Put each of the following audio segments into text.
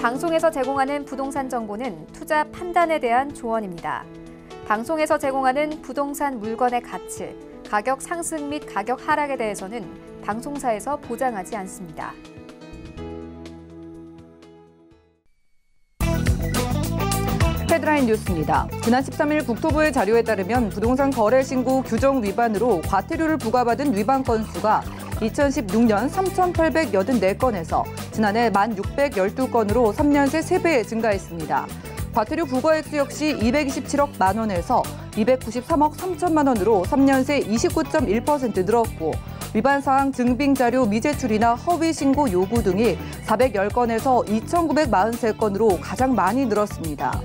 방송에서 제공하는 부동산 정보는 투자 판단에 대한 조언입니다. 방송에서 제공하는 부동산 물건의 가치, 가격 상승 및 가격 하락에 대해서는 방송사에서 보장하지 않습니다. 헤드라인 뉴스입니다. 지난 13일 국토부의 자료에 따르면 부동산 거래 신고 규정 위반으로 과태료를 부과받은 위반 건수가 2016년 3,884건에서 지난해 1,612건으로 3년 새 3배 증가했습니다. 과태료 부과 액수 역시 227억 만 원에서 293억 3천만 원으로 3년 새 29.1% 늘었고 위반 사항 증빙 자료 미제출이나 허위 신고 요구 등이 410건에서 2,943건으로 가장 많이 늘었습니다.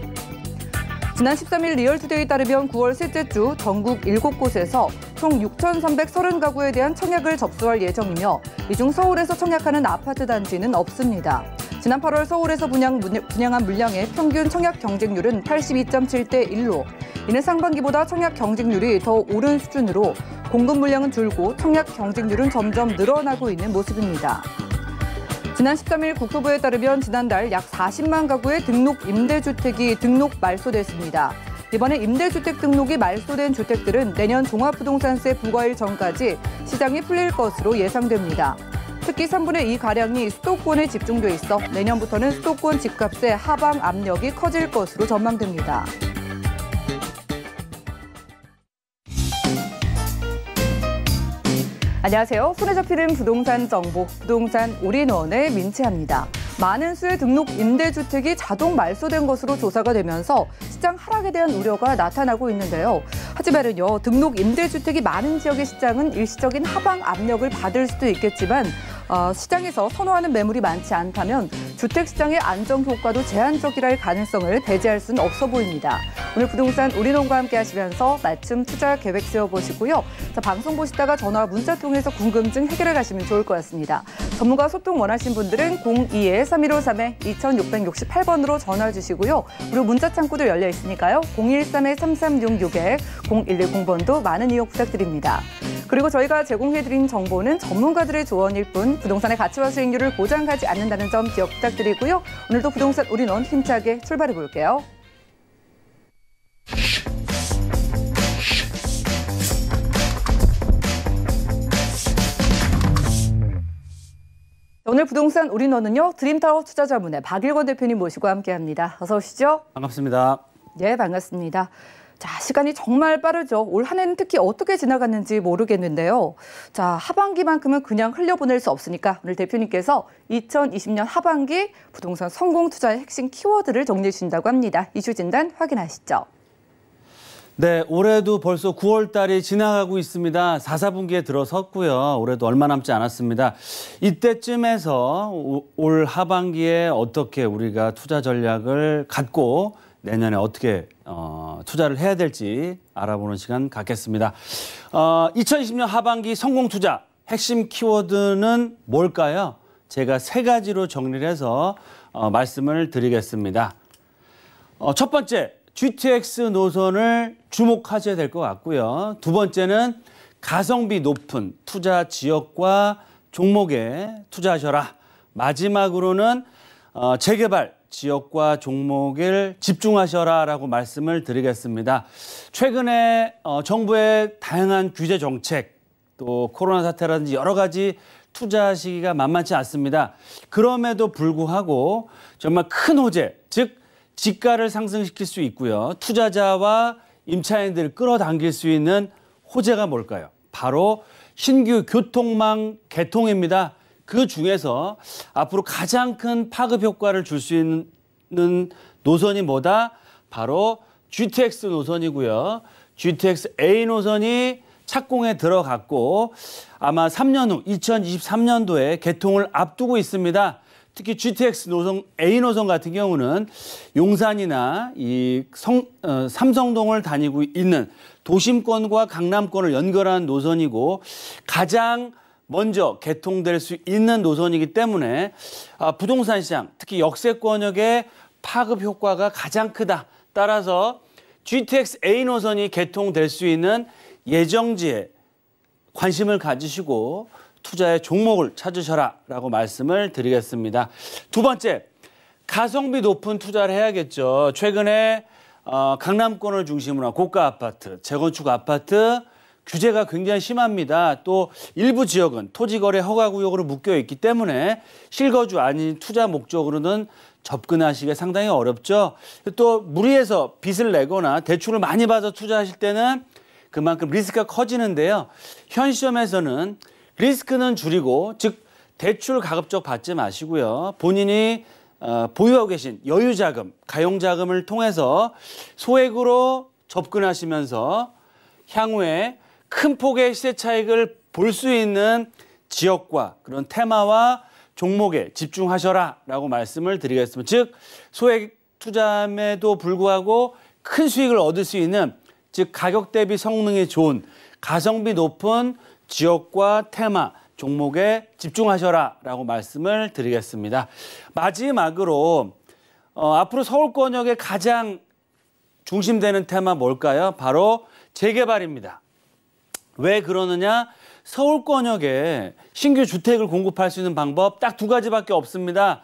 지난 13일 리얼투데이에 따르면 9월 셋째 주 전국 7곳에서 총 6,330가구에 대한 청약을 접수할 예정이며 이 중 서울에서 청약하는 아파트 단지는 없습니다. 지난 8월 서울에서 분양한 물량의 평균 청약 경쟁률은 82.7대 1로 이는 상반기보다 청약 경쟁률이 더 오른 수준으로 공급 물량은 줄고 청약 경쟁률은 점점 늘어나고 있는 모습입니다. 지난 13일 국토부에 따르면 지난달 약 40만 가구의 등록 임대주택이 등록 말소됐습니다. 이번에 임대주택 등록이 말소된 주택들은 내년 종합부동산세 부과일 전까지 시장이 풀릴 것으로 예상됩니다. 특히 3분의 2가량이 수도권에 집중돼 있어 내년부터는 수도권 집값의 하방 압력이 커질 것으로 전망됩니다. 안녕하세요. 손에 잡히는 부동산 정보, 부동산 올인원의 민채합니다. 많은 수의 등록 임대주택이 자동 말소된 것으로 조사가 되면서 시장 하락에 대한 우려가 나타나고 있는데요. 하지만요, 등록 임대주택이 많은 지역의 시장은 일시적인 하방 압력을 받을 수도 있겠지만 시장에서 선호하는 매물이 많지 않다면 주택시장의 안정 효과도 제한적이라 할 가능성을 배제할 수는 없어 보입니다. 오늘 부동산 올인원과 함께 하시면서 맞춤 투자 계획 세워보시고요. 방송 보시다가 전화 문자 통해서 궁금증 해결해 가시면 좋을 것 같습니다. 전문가 소통 원하신 분들은 02-3153-2668번으로 전화 주시고요. 그리고 문자 창구도 열려 있으니까요. 013-3366에 0110번도 많은 이용 부탁드립니다. 그리고 저희가 제공해드린 정보는 전문가들의 조언일 뿐 부동산의 가치와 수익률을 보장하지 않는다는 점 기억 부탁드리고요. 오늘도 부동산 올인원 힘차게 출발해 볼게요. 오늘 부동산 올인원은요. 드림타워 투자자문의 박일권 대표님 모시고 함께합니다. 어서 오시죠. 반갑습니다. 네, 반갑습니다. 자, 시간이 정말 빠르죠. 올 한 해는 특히 어떻게 지나갔는지 모르겠는데요. 자, 하반기만큼은 그냥 흘려보낼 수 없으니까 오늘 대표님께서 2020년 하반기 부동산 성공 투자의 핵심 키워드를 정리해 주신다고 합니다. 이슈 진단 확인하시죠. 네, 올해도 벌써 9월 달이 지나가고 있습니다. 4, 4분기에 들어섰고요. 올해도 얼마 남지 않았습니다. 이때쯤에서 올 하반기에 어떻게 우리가 투자 전략을 갖고 내년에 어떻게 투자를 해야 될지 알아보는 시간 갖겠습니다. 2020년 하반기 성공 투자 핵심 키워드는 뭘까요? 제가 3가지로 정리를 해서 말씀을 드리겠습니다. 첫 번째, GTX 노선을 주목하셔야 될 것 같고요. 두 번째는 가성비 높은 투자 지역과 종목에 투자하셔라. 마지막으로는 재개발 지역과 종목을 집중하셔라라고 말씀을 드리겠습니다. 최근에 정부의 다양한 규제 정책, 또 코로나 사태라든지 여러 가지 투자 시기가 만만치 않습니다. 그럼에도 불구하고 정말 큰 호재, 즉 지가를 상승시킬 수 있고요. 투자자와 임차인들을 끌어당길 수 있는 호재가 뭘까요? 바로 신규 교통망 개통입니다. 그 중에서 앞으로 가장 큰 파급 효과를 줄 수 있는 노선이 뭐다? 바로 GTX 노선이고요. GTX A 노선이 착공에 들어갔고 아마 3년 후 2023년도에 개통을 앞두고 있습니다. 특히 GTX 노선 A 노선 같은 경우는 용산이나 삼성동을 다니고 있는 도심권과 강남권을 연결하는 노선이고 가장 먼저 개통될 수 있는 노선이기 때문에 부동산 시장, 특히 역세권역의 파급 효과가 가장 크다. 따라서 GTX A 노선이 개통될 수 있는 예정지에 관심을 가지시고 투자의 종목을 찾으셔라라고 말씀을 드리겠습니다. 두 번째, 가성비 높은 투자를 해야겠죠. 최근에 강남권을 중심으로 한 고가 아파트, 재건축 아파트 규제가 굉장히 심합니다. 또 일부 지역은 토지거래 허가구역으로 묶여 있기 때문에 실거주 아닌 투자 목적으로는 접근하시기가 상당히 어렵죠. 또 무리해서 빚을 내거나 대출을 많이 받아 투자하실 때는 그만큼 리스크가 커지는데요. 현 시점에서는 리스크는 줄이고, 즉 대출 가급적 받지 마시고요. 본인이 보유하고 계신 여유자금, 가용자금을 통해서 소액으로 접근하시면서 향후에 큰 폭의 시세 차익을 볼 수 있는 지역과 그런 테마와 종목에 집중하셔라라고 말씀을 드리겠습니다. 즉 소액 투자임에도 불구하고 큰 수익을 얻을 수 있는, 즉 가격 대비 성능이 좋은 가성비 높은 지역과 테마, 종목에 집중하셔라라고 말씀을 드리겠습니다. 마지막으로 앞으로 서울권역의 가장 중심되는 테마 뭘까요? 바로 재개발입니다. 왜 그러느냐? 서울권역에 신규 주택을 공급할 수 있는 방법 딱 두 가지밖에 없습니다.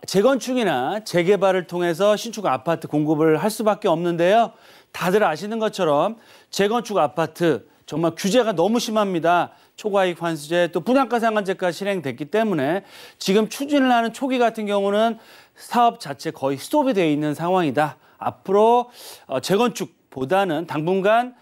재건축이나 재개발을 통해서 신축 아파트 공급을 할 수밖에 없는데요. 다들 아시는 것처럼 재건축 아파트 정말 규제가 너무 심합니다. 초과이익 환수제, 또 분양가 상한제가 실행됐기 때문에 지금 추진을 하는 초기 같은 경우는 사업 자체 거의 스톱이 되어 있는 상황이다. 앞으로 재건축보다는 당분간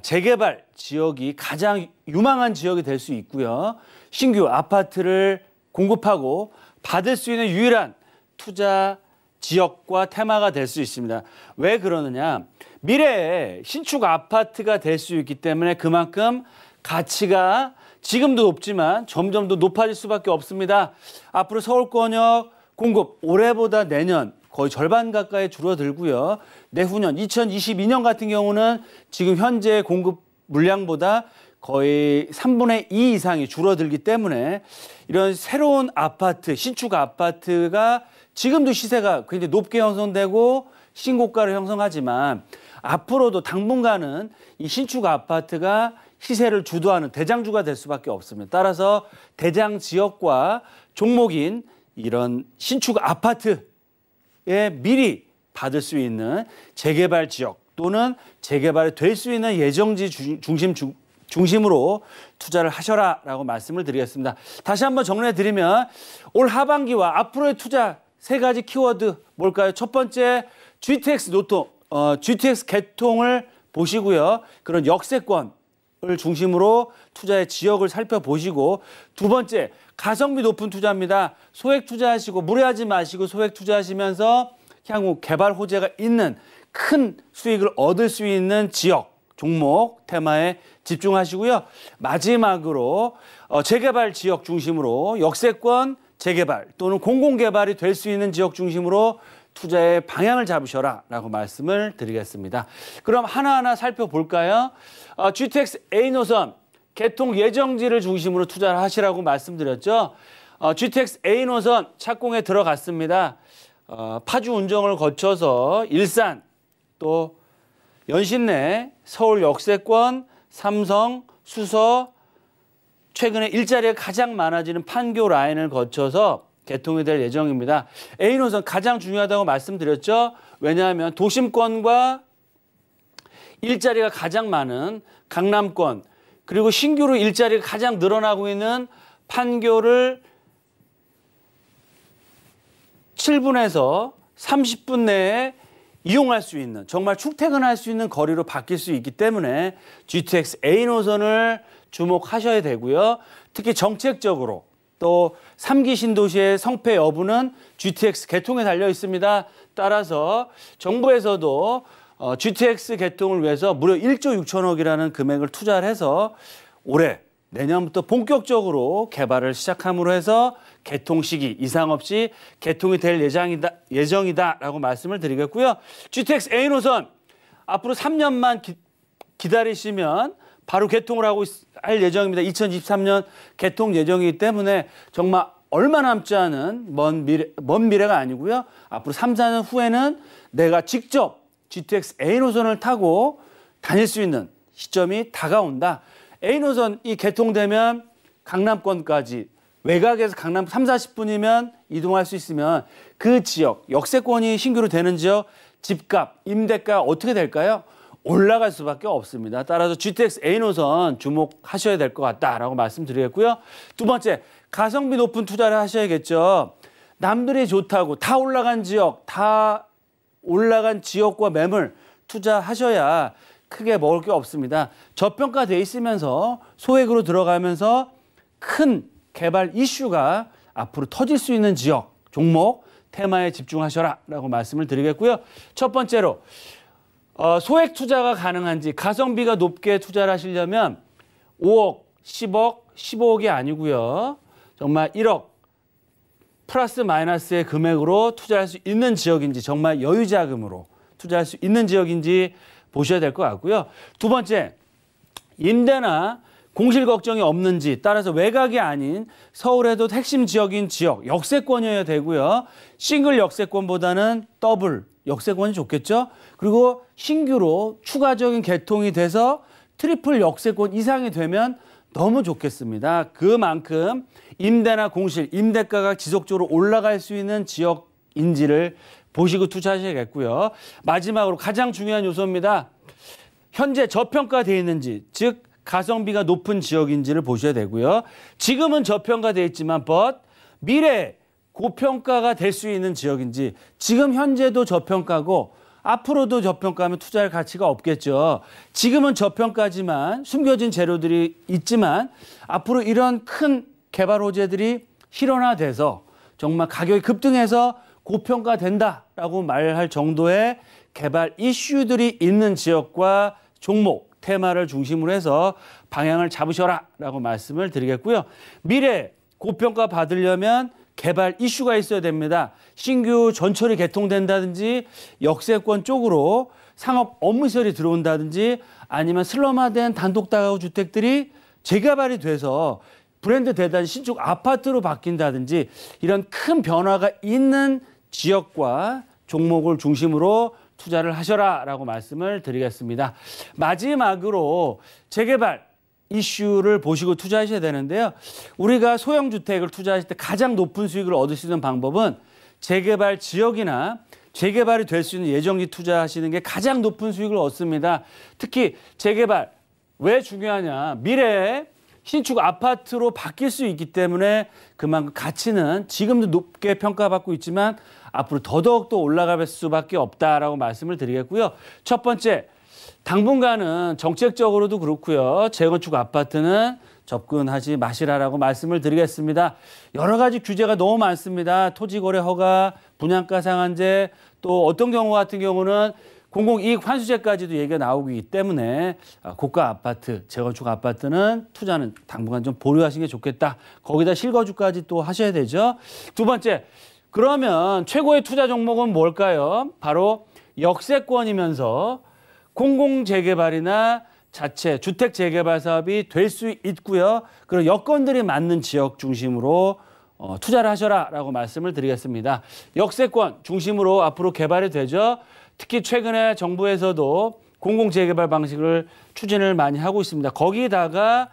재개발 지역이 가장 유망한 지역이 될 수 있고요. 신규 아파트를 공급하고 받을 수 있는 유일한 투자 지역과 테마가 될 수 있습니다. 왜 그러느냐? 미래에 신축 아파트가 될 수 있기 때문에 그만큼 가치가 지금도 높지만 점점 더 높아질 수밖에 없습니다. 앞으로 서울권역 공급 올해보다 내년 거의 절반 가까이 줄어들고요. 내후년 2022년 같은 경우는 지금 현재 공급 물량보다 거의 3분의 2 이상이 줄어들기 때문에 이런 새로운 아파트, 신축 아파트가 지금도 시세가 굉장히 높게 형성되고 신고가를 형성하지만 앞으로도 당분간은 이 신축 아파트가 시세를 주도하는 대장주가 될 수밖에 없습니다. 따라서 대장 지역과 종목인 이런 신축 아파트에 미리 받을 수 있는 재개발 지역 또는 재개발이 될 수 있는 예정지 중심으로 투자를 하셔라라고 말씀을 드리겠습니다. 다시 한번 정리해 드리면 올 하반기와 앞으로의 투자 세 가지 키워드 뭘까요? 첫 번째, GTX 개통을 보시고요. 그런 역세권을 중심으로 투자의 지역을 살펴보시고, 두 번째, 가성비 높은 투자입니다. 소액 투자하시고 무리하지 마시고 소액 투자하시면서 향후 개발 호재가 있는 큰 수익을 얻을 수 있는 지역, 종목, 테마에 집중하시고요. 마지막으로 재개발 지역 중심으로 역세권 재개발 또는 공공개발이 될 수 있는 지역 중심으로 투자의 방향을 잡으셔라라고 말씀을 드리겠습니다. 그럼 하나하나 살펴볼까요? GTX A 노선 개통 예정지를 중심으로 투자를 하시라고 말씀드렸죠. GTX A 노선 착공에 들어갔습니다. 파주 운정을 거쳐서 일산, 또 연신내, 서울 역세권, 삼성, 수서, 최근에 일자리가 가장 많아지는 판교 라인을 거쳐서 개통이 될 예정입니다. A 노선 가장 중요하다고 말씀드렸죠. 왜냐하면 도심권과 일자리가 가장 많은 강남권, 그리고 신규로 일자리가 가장 늘어나고 있는 판교를 7분에서 30분 내에 이용할 수 있는, 정말 출퇴근할 수 있는 거리로 바뀔 수 있기 때문에 GTX A 노선을 주목하셔야 되고요. 특히 정책적으로 또 3기 신도시의 성패 여부는 GTX 개통에 달려 있습니다. 따라서 정부에서도 GTX 개통을 위해서 무려 1조 6천억이라는 금액을 투자를 해서 올해 내년부터 본격적으로 개발을 시작함으로 해서 개통 시기 이상 없이 개통이 될 예정이다라고 말씀을 드리겠고요. GTX A 노선 앞으로 3년만 기다리시면 바로 개통을 할 예정입니다. 2023년 개통 예정이기 때문에 정말 얼마 남지 않은 먼 미래가 아니고요. 앞으로 3, 4년 후에는 내가 직접 GTX A 노선을 타고 다닐 수 있는 시점이 다가온다. A 노선이 개통되면 강남권까지 외곽에서 강남 3, 40분이면 이동할 수 있으면 그 지역, 역세권이 신규로 되는 지역 집값, 임대가 어떻게 될까요? 올라갈 수밖에 없습니다. 따라서 GTX A 노선 주목하셔야 될 것 같다라고 말씀드리겠고요. 두 번째, 가성비 높은 투자를 하셔야겠죠. 남들이 좋다고 다 올라간 지역, 다 올라간 지역과 매물 투자하셔야 크게 먹을 게 없습니다. 저평가돼 있으면서 소액으로 들어가면서 큰 개발 이슈가 앞으로 터질 수 있는 지역, 종목, 테마에 집중하셔라라고 말씀을 드리겠고요. 첫 번째로 소액 투자가 가능한지 가성비가 높게 투자를 하시려면 5억, 10억, 15억이 아니고요. 정말 1억 플러스 마이너스의 금액으로 투자할 수 있는 지역인지 정말 여유자금으로 투자할 수 있는 지역인지 보셔야 될 것 같고요. 두 번째, 임대나 공실 걱정이 없는지 따라서 외곽이 아닌 서울에도 핵심 지역인 지역, 역세권이어야 되고요. 싱글 역세권보다는 더블 역세권이 좋겠죠. 그리고 신규로 추가적인 개통이 돼서 트리플 역세권 이상이 되면 너무 좋겠습니다. 그만큼 임대나 공실, 임대가가 지속적으로 올라갈 수 있는 지역인지를 보시고 투자하셔야겠고요. 마지막으로 가장 중요한 요소입니다. 현재 저평가되어 있는지, 즉 가성비가 높은 지역인지를 보셔야 되고요. 지금은 저평가되어 있지만 미래에 고평가가 될 수 있는 지역인지, 지금 현재도 저평가고 앞으로도 저평가하면 투자할 가치가 없겠죠. 지금은 저평가지만 숨겨진 재료들이 있지만 앞으로 이런 큰 개발 호재들이 실현화돼서 정말 가격이 급등해서 고평가된다라고 말할 정도의 개발 이슈들이 있는 지역과 종목, 테마를 중심으로 해서 방향을 잡으셔라라고 말씀을 드리겠고요. 미래 고평가 받으려면 개발 이슈가 있어야 됩니다. 신규 전철이 개통된다든지 역세권 쪽으로 상업 업무시설이 들어온다든지 아니면 슬럼화된 단독다가구 주택들이 재개발이 돼서 브랜드 대단 신축 아파트로 바뀐다든지 이런 큰 변화가 있는 지역과 종목을 중심으로 투자를 하셔라라고 말씀을 드리겠습니다. 마지막으로 재개발 이슈를 보시고 투자하셔야 되는데요. 우리가 소형주택을 투자하실 때 가장 높은 수익을 얻을 수 있는 방법은 재개발 지역이나 재개발이 될 수 있는 예정지 투자하시는 게 가장 높은 수익을 얻습니다. 특히 재개발 왜 중요하냐. 미래에 신축 아파트로 바뀔 수 있기 때문에 그만큼 가치는 지금도 높게 평가받고 있지만 앞으로 더더욱 올라갈 수밖에 없다라고 말씀을 드리겠고요. 첫 번째, 당분간은 정책적으로도 그렇고요. 재건축 아파트는 접근하지 마시라라고 말씀을 드리겠습니다. 여러 가지 규제가 너무 많습니다. 토지거래 허가, 분양가 상한제, 또 어떤 경우 같은 경우는 공공이익 환수제까지도 얘기가 나오기 때문에 고가 아파트, 재건축 아파트는 투자는 당분간 좀 보류하시는 게 좋겠다. 거기다 실거주까지 또 하셔야 되죠. 두 번째, 그러면 최고의 투자 종목은 뭘까요? 바로 역세권이면서 공공재개발이나 자체 주택 재개발 사업이 될 수 있고요. 그리고 여건들이 맞는 지역 중심으로 투자를 하셔라라고 말씀을 드리겠습니다. 역세권 중심으로 앞으로 개발이 되죠. 특히 최근에 정부에서도 공공재개발 방식을 추진을 많이 하고 있습니다. 거기다가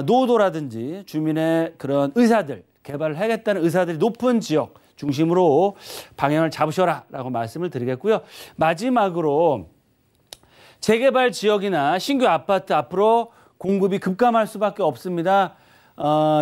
노도라든지 주민의 그런 의사들, 개발을 하겠다는 의사들이 높은 지역 중심으로 방향을 잡으셔라라고 말씀을 드리겠고요. 마지막으로 재개발 지역이나 신규 아파트 앞으로 공급이 급감할 수밖에 없습니다.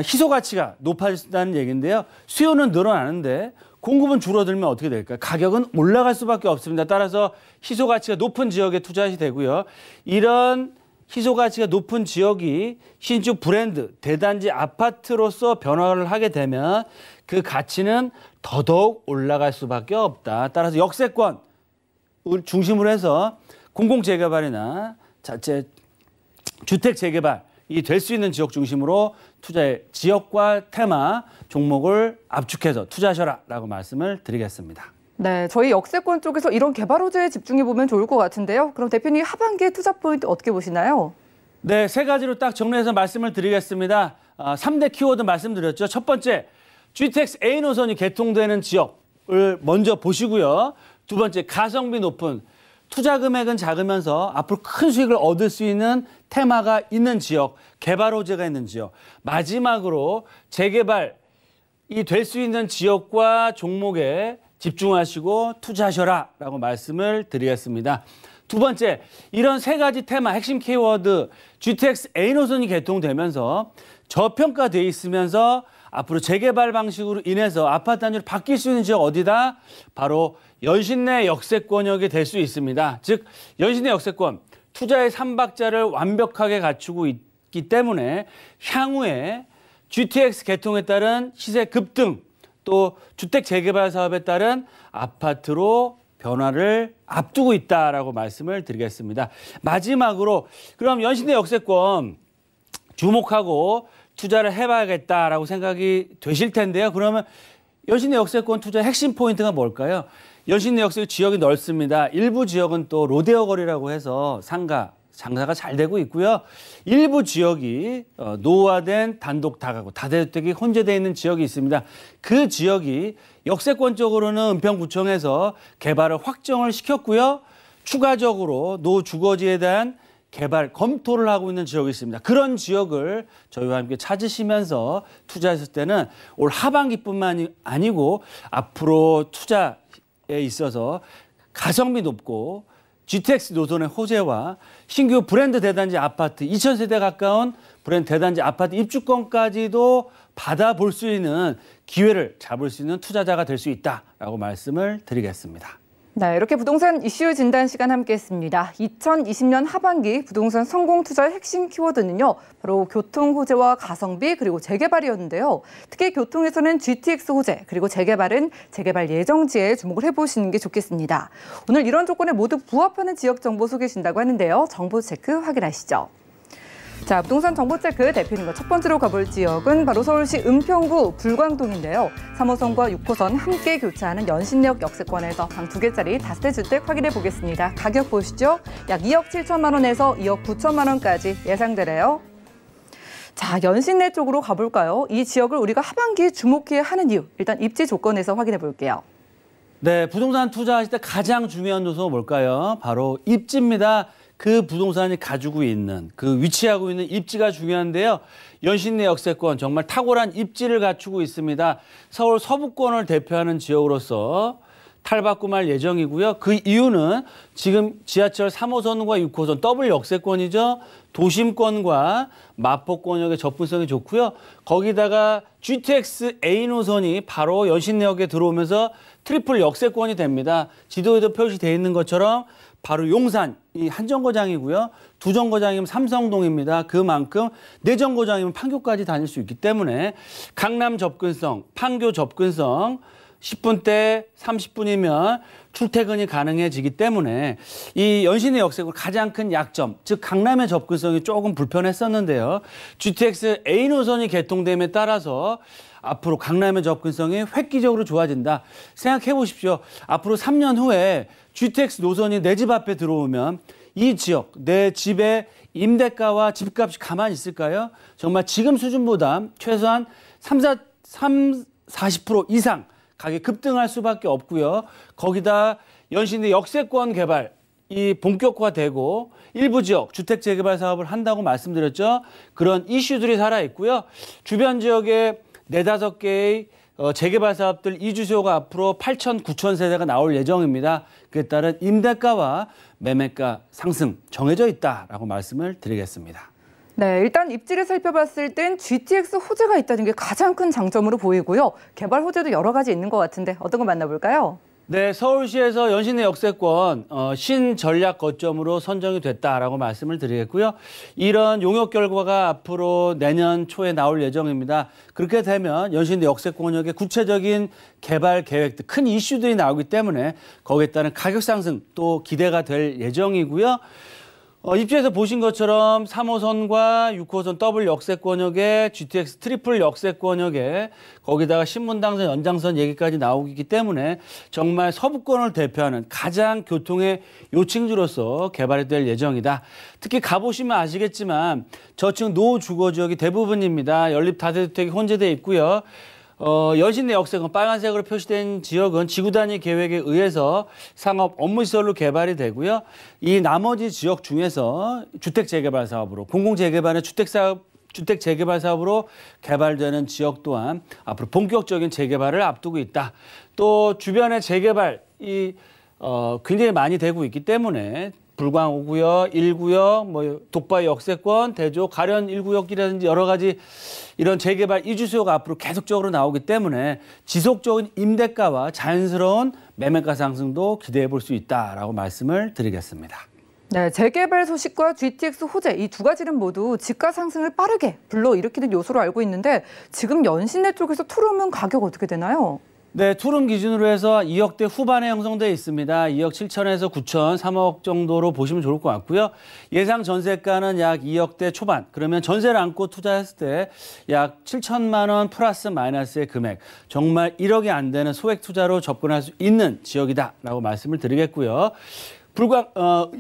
희소 가치가 높아진다는 얘기인데요. 수요는 늘어나는데 공급은 줄어들면 어떻게 될까요? 가격은 올라갈 수밖에 없습니다. 따라서 희소 가치가 높은 지역에 투자하셔야 되고요. 이런 희소 가치가 높은 지역이 신축 브랜드, 대단지 아파트로서 변화를 하게 되면 그 가치는 더더욱 올라갈 수밖에 없다. 따라서 역세권 중심으로 해서 공공재개발이나 자체 주택 재개발이 될 수 있는 지역 중심으로 투자의 지역과 테마 종목을 압축해서 투자하셔라라고 말씀을 드리겠습니다. 네, 저희 역세권 쪽에서 이런 개발 호재에 집중해 보면 좋을 것 같은데요. 그럼 대표님 하반기에 투자 포인트 어떻게 보시나요? 네, 세 가지로 딱 정리해서 말씀을 드리겠습니다. 3대 키워드 말씀드렸죠. 첫 번째, GTX A 노선이 개통되는 지역을 먼저 보시고요. 두 번째, 가성비 높은 투자 금액은 작으면서 앞으로 큰 수익을 얻을 수 있는 테마가 있는 지역, 개발 호재가 있는 지역, 마지막으로 재개발이 될 수 있는 지역과 종목에 집중하시고 투자하셔라라고 말씀을 드리겠습니다. 두 번째, 이런 세 가지 테마, 핵심 키워드 GTX A노선이 개통되면서 저평가돼 있으면서 앞으로 재개발 방식으로 인해서 아파트 단지로 바뀔 수 있는 지역 어디다? 바로 연신내 역세권역이 될 수 있습니다. 즉 연신내 역세권, 투자의 3박자를 완벽하게 갖추고 있기 때문에 향후에 GTX 개통에 따른 시세 급등, 또 주택 재개발 사업에 따른 아파트로 변화를 앞두고 있다라고 말씀을 드리겠습니다. 마지막으로 그럼 연신내 역세권 주목하고 투자를 해봐야겠다라고 생각이 되실 텐데요. 그러면 연신내 역세권 투자의 핵심 포인트가 뭘까요? 연신내 역세권 지역이 넓습니다. 일부 지역은 또 로데오 거리라고 해서 상가, 장사가 잘 되고 있고요. 일부 지역이 노후화된 단독 다가구, 다대주택이 혼재되어 있는 지역이 있습니다. 그 지역이 역세권적으로는 은평구청에서 개발을 확정을 시켰고요. 추가적으로 노후 주거지에 대한 개발 검토를 하고 있는 지역이 있습니다. 그런 지역을 저희와 함께 찾으시면서 투자했을 때는 올 하반기뿐만 아니고 앞으로 투자에 있어서 가성비 높고 GTX 노선의 호재와 신규 브랜드 대단지 아파트 2,000세대 가까운 브랜드 대단지 아파트 입주권까지도 받아볼 수 있는 기회를 잡을 수 있는 투자자가 될 수 있다라고 말씀을 드리겠습니다. 네, 이렇게 부동산 이슈 진단 시간 함께했습니다. 2020년 하반기 부동산 성공 투자의 핵심 키워드는요, 바로 교통 호재와 가성비 그리고 재개발이었는데요. 특히 교통에서는 GTX 호재 그리고 재개발은 재개발 예정지에 주목을 해보시는 게 좋겠습니다. 오늘 이런 조건에 모두 부합하는 지역 정보 소개해 주신다고 하는데요. 정보 체크 확인하시죠. 자, 부동산 정보체크 대표님과 첫 번째로 가볼 지역은 바로 서울시 은평구 불광동인데요. 3호선과 6호선 함께 교차하는 연신내역 역세권에서 방 2개짜리 다세대 주택 확인해 보겠습니다. 가격 보시죠. 약 2억 7천만 원에서 2억 9천만 원까지 예상되네요. 자, 연신내 쪽으로 가볼까요? 이 지역을 우리가 하반기에 주목해야 하는 이유, 일단 입지 조건에서 확인해 볼게요. 네, 부동산 투자하실 때 가장 중요한 요소가 뭘까요? 바로 입지입니다. 그 부동산이 가지고 있는, 그 위치하고 있는 입지가 중요한데요. 연신내 역세권 정말 탁월한 입지를 갖추고 있습니다. 서울 서부권을 대표하는 지역으로서 탈바꿈할 예정이고요. 그 이유는 지금 지하철 3호선과 6호선 더블 역세권이죠. 도심권과 마포권역의 접근성이 좋고요. 거기다가 GTX A노선이 바로 연신내역에 들어오면서 트리플 역세권이 됩니다. 지도에도 표시되어 있는 것처럼 바로 용산, 이 한 정거장이고요. 두 정거장이면 삼성동입니다. 그만큼 네 정거장이면 판교까지 다닐 수 있기 때문에 강남 접근성, 판교 접근성 10분대 30분이면 출퇴근이 가능해지기 때문에 이 연신내 역세권 가장 큰 약점, 즉 강남의 접근성이 조금 불편했었는데요. GTX A노선이 개통됨에 따라서 앞으로 강남의 접근성이 획기적으로 좋아진다. 생각해 보십시오. 앞으로 3년 후에 GTX 노선이 내 집 앞에 들어오면 이 지역, 내 집의 임대가와 집값이 가만히 있을까요? 정말 지금 수준보다 최소한 40% 이상 가격이 급등할 수밖에 없고요. 거기다 연신내 역세권 개발이 본격화되고 일부 지역 주택 재개발 사업을 한다고 말씀드렸죠. 그런 이슈들이 살아있고요. 주변 지역에 4-5개의 재개발 사업들 이주소가 앞으로 8천, 9천 세대가 나올 예정입니다. 그에 따른 임대가와 매매가 상승 정해져 있다라고 말씀을 드리겠습니다. 네, 일단 입지를 살펴봤을 땐 GTX 호재가 있다는 게 가장 큰 장점으로 보이고요. 개발 호재도 여러 가지 있는 것 같은데 어떤 거 만나볼까요? 네, 서울시에서 연신내 역세권 신전략 거점으로 선정이 됐다라고 말씀을 드리겠고요. 이런 용역 결과가 앞으로 내년 초에 나올 예정입니다. 그렇게 되면 연신내 역세권역의 구체적인 개발 계획들, 큰 이슈들이 나오기 때문에 거기에 따른 가격 상승 또 기대가 될 예정이고요. 입지에서 보신 것처럼 3호선과 6호선 더블 역세권역에 GTX 트리플 역세권역에 거기다가 신분당선 연장선 얘기까지 나오기 때문에 정말 서부권을 대표하는 가장 교통의 요층지로서 개발이 될 예정이다. 특히 가보시면 아시겠지만 저층 노후 주거 지역이 대부분입니다. 연립 다세대주택이 혼재되어 있고요. 연신내 역세권 빨간색으로 표시된 지역은 지구 단위 계획에 의해서 상업 업무시설로 개발이 되고요. 이 나머지 지역 중에서 주택 재개발 사업으로 공공 재개발의 주택 재개발 사업으로 개발되는 지역 또한 앞으로 본격적인 재개발을 앞두고 있다. 또 주변의 재개발이 굉장히 많이 되고 있기 때문에 불광 5구역, 1구역, 독바이 역세권, 대조, 가련 1구역이라든지 여러 가지 이런 재개발 이주 수요가 앞으로 계속적으로 나오기 때문에 지속적인 임대가와 자연스러운 매매가 상승도 기대해 볼 수 있다라고 말씀을 드리겠습니다. 네, 재개발 소식과 GTX 호재 이 두 가지는 모두 지가 상승을 빠르게 불러일으키는 요소로 알고 있는데 지금 연신내 쪽에서 투룸은 가격 어떻게 되나요? 네, 투룸 기준으로 해서 2억대 후반에 형성되어 있습니다. 2억 7천에서 9천, 3억 정도로 보시면 좋을 것 같고요. 예상 전세가는 약 2억대 초반. 그러면 전세를 안고 투자했을 때 약 7천만 원 플러스 마이너스의 금액. 정말 1억이 안 되는 소액 투자로 접근할 수 있는 지역이다라고 말씀을 드리겠고요.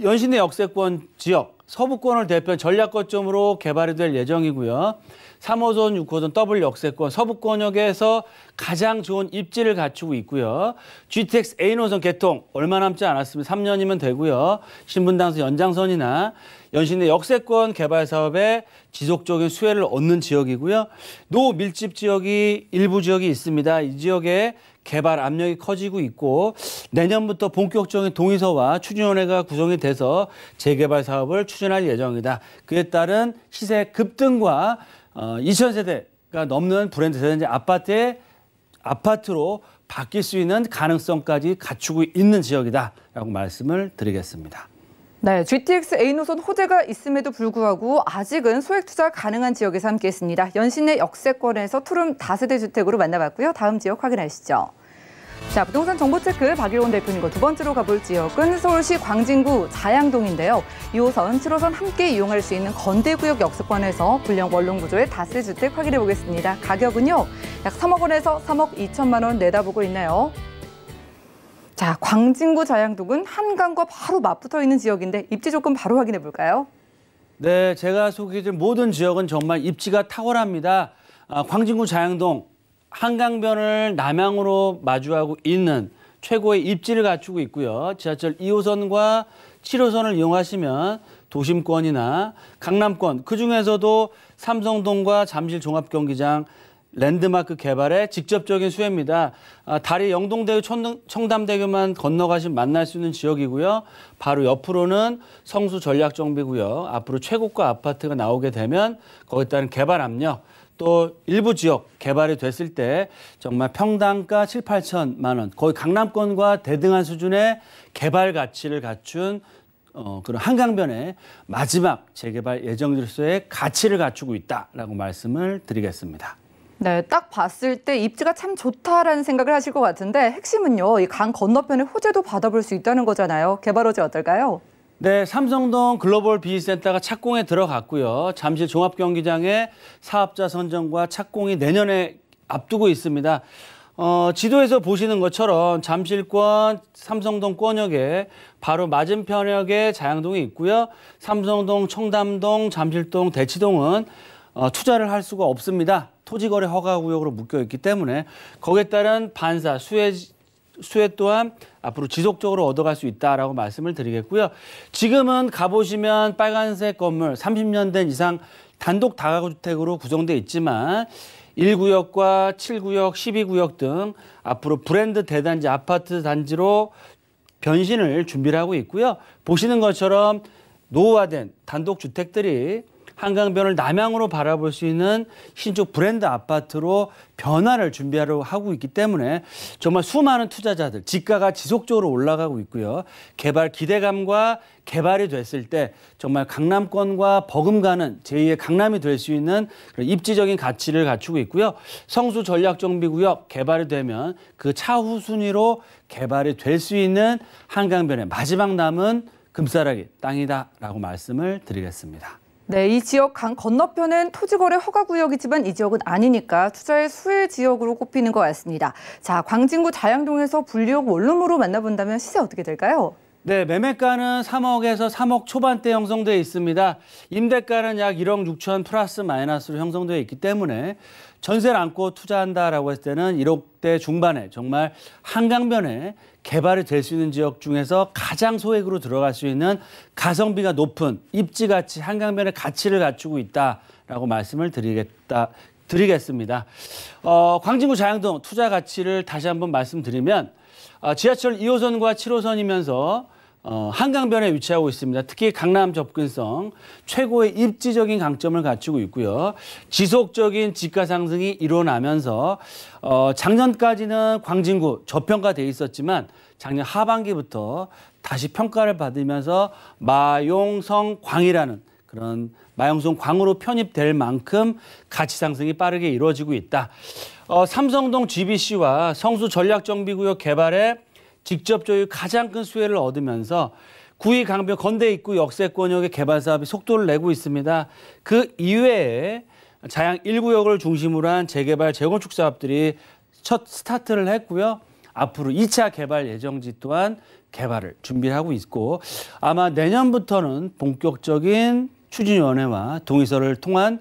연신내 역세권 지역, 서부권을 대표한 전략 거점으로 개발이 될 예정이고요. 3호선, 6호선 더블 역세권 서부권역에서 가장 좋은 입지를 갖추고 있고요. GTX A노선 개통 얼마 남지 않았습니다. 3년이면 되고요. 신분당선 연장선이나 연신내 역세권 개발 사업에 지속적인 수혜를 얻는 지역이고요. 노밀집 지역이 일부 지역이 있습니다. 이 지역에 개발 압력이 커지고 있고 내년부터 본격적인 동의서와 추진위원회가 구성이 돼서 재개발 사업을 추진할 예정이다. 그에 따른 시세 급등과 2000세대가 넘는 브랜드 세대인지 아파트로 바뀔 수 있는 가능성까지 갖추고 있는 지역이다라고 말씀을 드리겠습니다. 네, GTX A노선 호재가 있음에도 불구하고 아직은 소액 투자 가능한 지역에서 함께했습니다. 연신내 역세권에서 투룸 다세대 주택으로 만나봤고요. 다음 지역 확인하시죠. 자, 부동산 정보체크 박일원 대표님과 두 번째로 가볼 지역은 서울시 광진구 자양동인데요. 2호선, 7호선 함께 이용할 수 있는 건대구역 역세권에서 불량 원룸 구조의 다세 주택 확인해 보겠습니다. 가격은요, 약 3억 원에서 3억 2천만 원 내다보고 있네요. 자, 광진구 자양동은 한강과 바로 맞붙어 있는 지역인데 입지 조건 바로 확인해 볼까요? 네, 제가 소개해드린 모든 지역은 정말 입지가 탁월합니다. 광진구 자양동 한강변을 남향으로 마주하고 있는 최고의 입지를 갖추고 있고요. 지하철 2호선과 7호선을 이용하시면 도심권이나 강남권, 그중에서도 삼성동과 잠실 종합경기장 랜드마크 개발에 직접적인 수혜입니다. 다리 영동대교 청담대교만 건너가시면 만날 수 있는 지역이고요. 바로 옆으로는 성수 전략정비구역, 앞으로 최고가 아파트가 나오게 되면 거기에 따른 개발 압력, 또 일부 지역 개발이 됐을 때 정말 평당가 7, 8천만 원, 거의 강남권과 대등한 수준의 개발 가치를 갖춘 그런 한강변의 마지막 재개발 예정지로서의 가치를 갖추고 있다라고 말씀을 드리겠습니다. 네, 딱 봤을 때 입지가 참 좋다라는 생각을 하실 것 같은데 핵심은요, 이 강 건너편에 호재도 받아볼 수 있다는 거잖아요. 개발 호재 어떨까요? 네, 삼성동 글로벌 비즈센터가 착공에 들어갔고요. 잠실 종합경기장의 사업자 선정과 착공이 내년에 앞두고 있습니다. 지도에서 보시는 것처럼 잠실권 삼성동권역에 바로 맞은편역에 자양동이 있고요. 삼성동, 청담동, 잠실동, 대치동은 투자를 할 수가 없습니다. 토지거래 허가구역으로 묶여있기 때문에 거기에 따른 반사, 수혜 또한 앞으로 지속적으로 얻어갈 수 있다라고 말씀을 드리겠고요. 지금은 가보시면 빨간색 건물 30년 된 이상 단독 다가구 주택으로 구성되어 있지만 1구역과 7구역, 12구역 등 앞으로 브랜드 대단지 아파트 단지로 변신을 준비를 하고 있고요. 보시는 것처럼 노후화된 단독 주택들이 한강변을 남향으로 바라볼 수 있는 신축 브랜드 아파트로 변화를 준비하려고 하고 있기 때문에 정말 수많은 투자자들, 지가가 지속적으로 올라가고 있고요. 개발 기대감과 개발이 됐을 때 정말 강남권과 버금가는 제2의 강남이 될 수 있는 그런 입지적인 가치를 갖추고 있고요. 성수 전략정비구역 개발이 되면 그 차후 순위로 개발이 될 수 있는 한강변의 마지막 남은 금싸라기 땅이다라고 말씀을 드리겠습니다. 네, 이 지역 강 건너편은 토지거래 허가구역이지만 이 지역은 아니니까 투자의 수혜 지역으로 꼽히는 것 같습니다. 자, 광진구 자양동에서 분리역 원룸으로 만나본다면 시세 어떻게 될까요? 네, 매매가는 3억에서 3억 초반대 형성되어 있습니다. 임대가는 약 1억 6천 플러스 마이너스로 형성되어 있기 때문에 전세를 안고 투자한다라고 했을 때는 1억대 중반에 정말 한강변에 개발이 될 수 있는 지역 중에서 가장 소액으로 들어갈 수 있는 가성비가 높은 입지 가치, 한강변의 가치를 갖추고 있다라고 말씀을 드리겠습니다. 광진구 자양동 투자 가치를 다시 한번 말씀드리면 지하철 2호선과 7호선이면서 한강변에 위치하고 있습니다. 특히 강남 접근성, 최고의 입지적인 강점을 갖추고 있고요. 지속적인 지가 상승이 일어나면서 작년까지는 광진구 저평가돼 있었지만 작년 하반기부터 다시 평가를 받으면서 마용성광이라는 그런 마용성광으로 편입될 만큼 가치 상승이 빠르게 이루어지고 있다. 삼성동 GBC와 성수 전략정비구역 개발에 직접적으로 가장 큰 수혜를 얻으면서 구의 강변 건대 입구 역세권역의 개발 사업이 속도를 내고 있습니다. 그 이외에 자양 1구역을 중심으로 한 재개발, 재건축 사업들이 첫 스타트를 했고요. 앞으로 2차 개발 예정지 또한 개발을 준비하고 있고 아마 내년부터는 본격적인 추진위원회와 동의서를 통한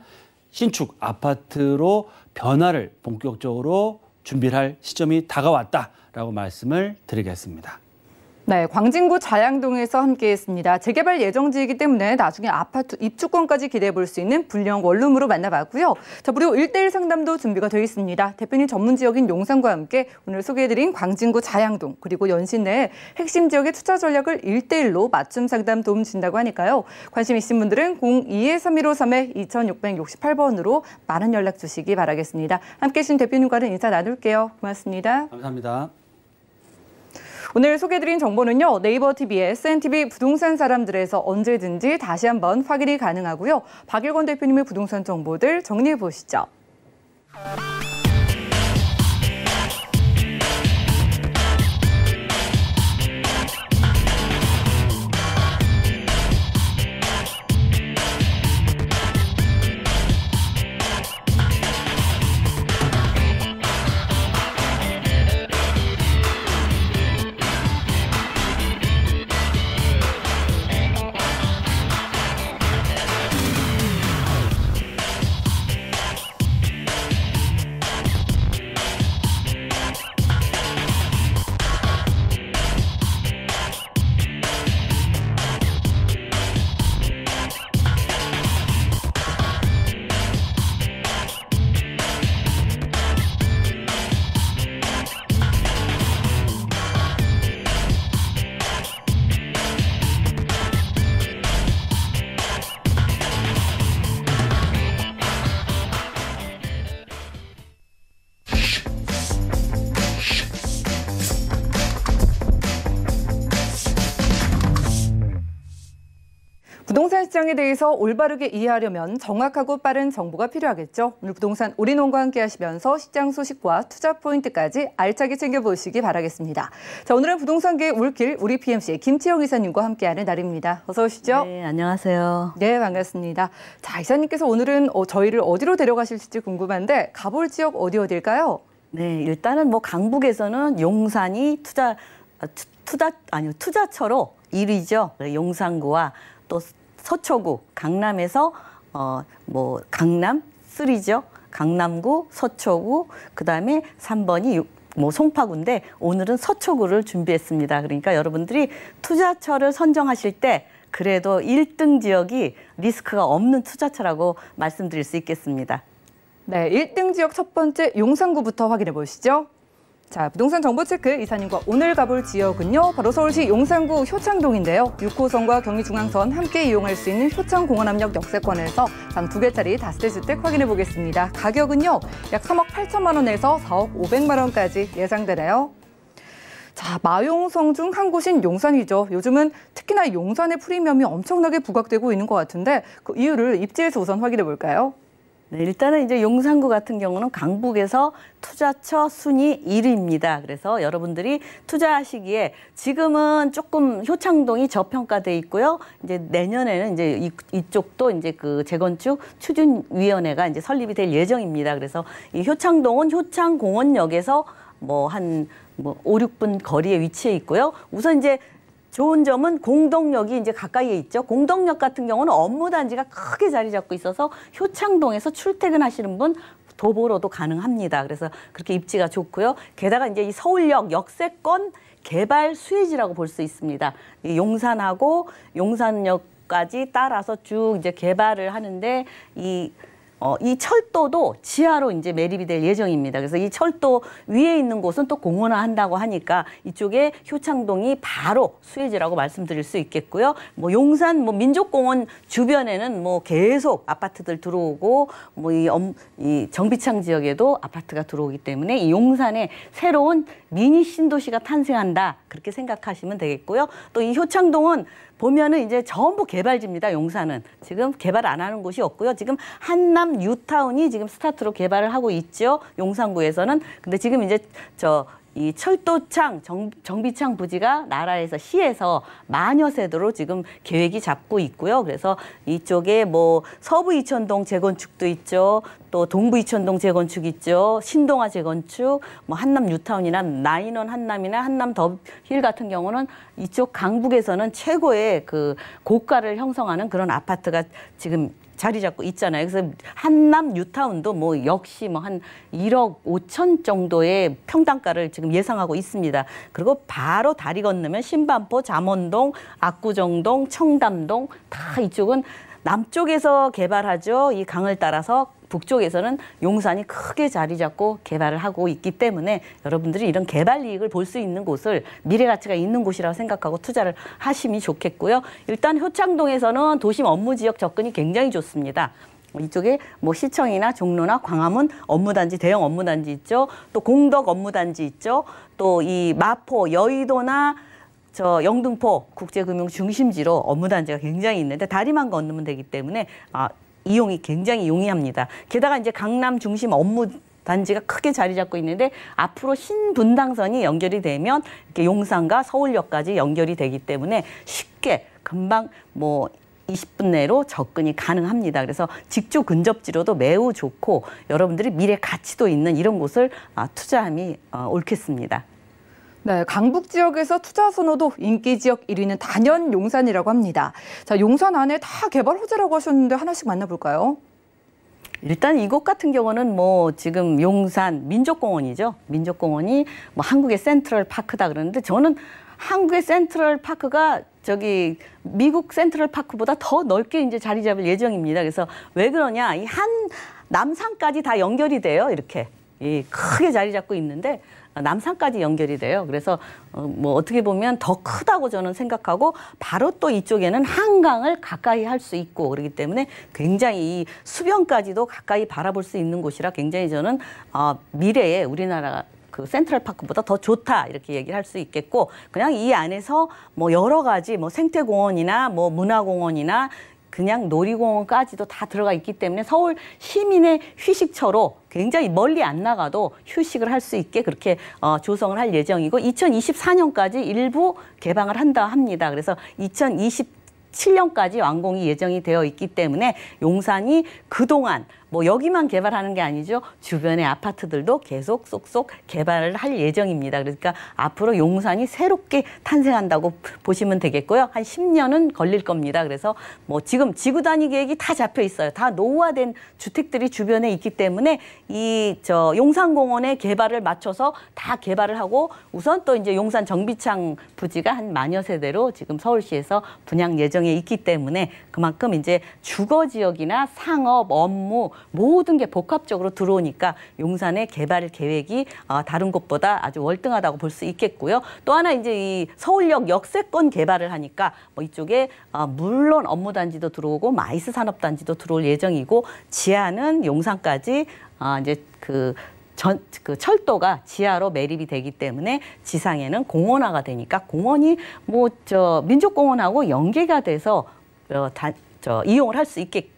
신축 아파트로 변화를 본격적으로 준비를 할 시점이 다가왔다라고 말씀을 드리겠습니다. 네, 광진구 자양동에서 함께했습니다. 재개발 예정지이기 때문에 나중에 아파트 입주권까지 기대해 볼 수 있는 불량 원룸으로 만나봤고요. 자, 그리고 1:1 상담도 준비가 되어 있습니다. 대표님 전문 지역인 용산과 함께 오늘 소개해드린 광진구 자양동 그리고 연신 내 핵심 지역의 투자 전략을 1:1로 맞춤 상담 도움 준다고 하니까요. 관심 있으신 분들은 02-3153-2668번으로 많은 연락 주시기 바라겠습니다. 함께해 주신 대표님과는 인사 나눌게요. 고맙습니다. 감사합니다. 오늘 소개해드린 정보는요. 네이버 TV의 SNTV 부동산 사람들에서 언제든지 다시 한번 확인이 가능하고요. 박일권 대표님의 부동산 정보들 정리해 보시죠. 부동산 시장에 대해서 올바르게 이해하려면 정확하고 빠른 정보가 필요하겠죠. 오늘 부동산 올인원과 함께 하시면서 시장 소식과 투자 포인트까지 알차게 챙겨보시기 바라겠습니다. 자, 오늘은 부동산계의 올길 우리 PMC의 김치영 이사님과 함께하는 날입니다. 어서 오시죠. 네, 안녕하세요. 네, 반갑습니다. 자, 이사님께서 오늘은 저희를 어디로 데려가실지 궁금한데 가볼 지역 어디일까요? 네, 일단은 뭐 강북에서는 용산이 투자처로 1위죠. 용산구와 또 서초구, 강남에서 강남 3죠. 강남구, 서초구, 그다음에 3번이 송파구인데 오늘은 서초구를 준비했습니다. 그러니까 여러분들이 투자처를 선정하실 때 그래도 1등 지역이 리스크가 없는 투자처라고 말씀드릴 수 있겠습니다. 네, 1등 지역 첫 번째 용산구부터 확인해 보시죠. 자, 부동산 정보 체크 이사님과 오늘 가볼 지역은요. 바로 서울시 용산구 효창동인데요. 6호선과 경의중앙선 함께 이용할 수 있는 효창공원 압력 역세권에서 방 2개짜리 다세대 주택 확인해 보겠습니다. 가격은요. 약 3억 8천만 원에서 4억 500만 원까지 예상되네요. 자, 마용성 중 한 곳인 용산이죠. 요즘은 특히나 용산의 프리미엄이 엄청나게 부각되고 있는 것 같은데 그 이유를 입지에서 우선 확인해 볼까요? 네, 일단은 이제 용산구 같은 경우는 강북에서 투자처 순위 1위입니다. 그래서 여러분들이 투자하시기에 지금은 조금 효창동이 저평가돼 있고요. 이제 내년에는 이제 이쪽도 이제 그 재건축 추진위원회가 이제 설립이 될 예정입니다. 그래서 이 효창동은 효창공원역에서 한 5, 6분 거리에 위치해 있고요. 우선 이제 좋은 점은 공덕역이 이제 가까이에 있죠. 공덕역 같은 경우는 업무단지가 크게 자리 잡고 있어서 효창동에서 출퇴근하시는 분 도보로도 가능합니다. 그래서 그렇게 입지가 좋고요. 게다가 이제 이 서울역 역세권 개발 수혜지라고 볼 수 있습니다. 이 용산하고 용산역까지 따라서 쭉 이제 개발을 하는데 이 철도도 지하로 이제 매립이 될 예정입니다. 그래서 이 철도 위에 있는 곳은 또 공원화한다고 하니까 이쪽에 효창동이 바로 수혜지라고 말씀드릴 수 있겠고요. 뭐 용산 뭐 민족공원 주변에는 뭐 계속 아파트들 들어오고 뭐 이 정비창 지역에도 아파트가 들어오기 때문에 이 용산에 새로운 미니 신도시가 탄생한다. 그렇게 생각하시면 되겠고요. 또 이 효창동은 보면은 이제 전부 개발지입니다. 용산은 지금 개발 안 하는 곳이 없고요. 지금 한남 뉴타운이 지금 스타트로 개발을 하고 있죠. 용산구에서는. 근데 지금 이제 이 철도창, 정비창 부지가 나라에서 시에서 만여 세대로 지금 계획이 잡고 있고요. 그래서 이쪽에 뭐 서부 이천동 재건축도 있죠. 또 동부 이천동 재건축 있죠. 신동아 재건축, 뭐 한남 뉴타운이나 나인원 한남이나 한남 더힐 같은 경우는 이쪽 강북에서는 최고의 그 고가를 형성하는 그런 아파트가 지금 자리 잡고 있잖아요. 그래서 한남 뉴타운도 뭐 역시 뭐 한 1억 5천 정도의 평당가를 지금 예상하고 있습니다. 그리고 바로 다리 건너면 신반포, 잠원동, 압구정동, 청담동 다 이쪽은 남쪽에서 개발하죠. 이 강을 따라서 북쪽에서는 용산이 크게 자리 잡고 개발을 하고 있기 때문에 여러분들이 이런 개발 이익을 볼 수 있는 곳을 미래 가치가 있는 곳이라고 생각하고 투자를 하시면 좋겠고요. 일단 효창동에서는 도심 업무 지역 접근이 굉장히 좋습니다. 이쪽에 뭐 시청이나 종로나 광화문 업무단지, 대형 업무단지 있죠. 또 공덕 업무단지 있죠. 또 이 마포, 여의도나 영등포 국제금융 중심지로 업무단지가 굉장히 있는데 다리만 건너면 되기 때문에 이용이 굉장히 용이합니다. 게다가 이제 강남 중심 업무 단지가 크게 자리 잡고 있는데 앞으로 신분당선이 연결이 되면 이렇게 용산과 서울역까지 연결이 되기 때문에 쉽게 금방 뭐 20분 내로 접근이 가능합니다. 그래서 직주 근접지로도 매우 좋고 여러분들이 미래 가치도 있는 이런 곳을 투자함이 옳겠습니다. 네, 강북 지역에서 투자 선호도 인기 지역 1위는 단연 용산이라고 합니다. 자, 용산 안에 다 개발 호재라고 하셨는데 하나씩 만나볼까요? 일단 이곳 같은 경우는 뭐 지금 용산 민족공원이죠. 민족공원이 뭐 한국의 센트럴 파크다 그러는데 저는 한국의 센트럴 파크가 미국 센트럴 파크보다 더 넓게 이제 자리 잡을 예정입니다. 그래서 왜 그러냐? 이 남산까지 다 연결이 돼요. 이렇게 크게 자리 잡고 있는데 남산까지 연결이 돼요. 그래서 뭐 어떻게 보면 더 크다고 저는 생각하고 바로 또 이쪽에는 한강을 가까이 할 수 있고 그렇기 때문에 굉장히 이 수변까지도 가까이 바라볼 수 있는 곳이라 굉장히 저는 미래에 우리나라 그 센트럴파크보다 더 좋다 이렇게 얘기를 할 수 있겠고 그냥 이 안에서 뭐 여러 가지 뭐 생태공원이나 뭐 문화공원이나 그냥 놀이공원까지도 다 들어가 있기 때문에 서울 시민의 휴식처로 굉장히 멀리 안 나가도 휴식을 할 수 있게 그렇게 조성을 할 예정이고 2024년까지 일부 개방을 한다 합니다. 그래서 2027년까지 완공이 예정이 되어 있기 때문에 용산이 그동안 뭐 여기만 개발하는 게 아니죠. 주변의 아파트들도 계속 쏙쏙 개발을 할 예정입니다. 그러니까 앞으로 용산이 새롭게 탄생한다고 보시면 되겠고요. 한 10년은 걸릴 겁니다. 그래서 뭐 지금 지구 단위 계획이 다 잡혀 있어요. 다 노후화된 주택들이 주변에 있기 때문에 용산공원의 개발을 맞춰서 다 개발을 하고 우선 또 이제 용산 정비창 부지가 한 만여 세대로 지금 서울시에서 분양 예정에 있기 때문에 그만큼 이제 주거 지역이나 상업, 업무 모든 게 복합적으로 들어오니까 용산의 개발 계획이 다른 곳보다 아주 월등하다고 볼 수 있겠고요. 또 하나 이제 이 서울역 역세권 개발을 하니까 뭐 이쪽에 물론 업무단지도 들어오고 마이스 산업단지도 들어올 예정이고 지하는 용산까지 이제 그 철도가 지하로 매립이 되기 때문에 지상에는 공원화가 되니까 공원이 뭐 민족공원하고 연계가 돼서 이용을 할 수 있게끔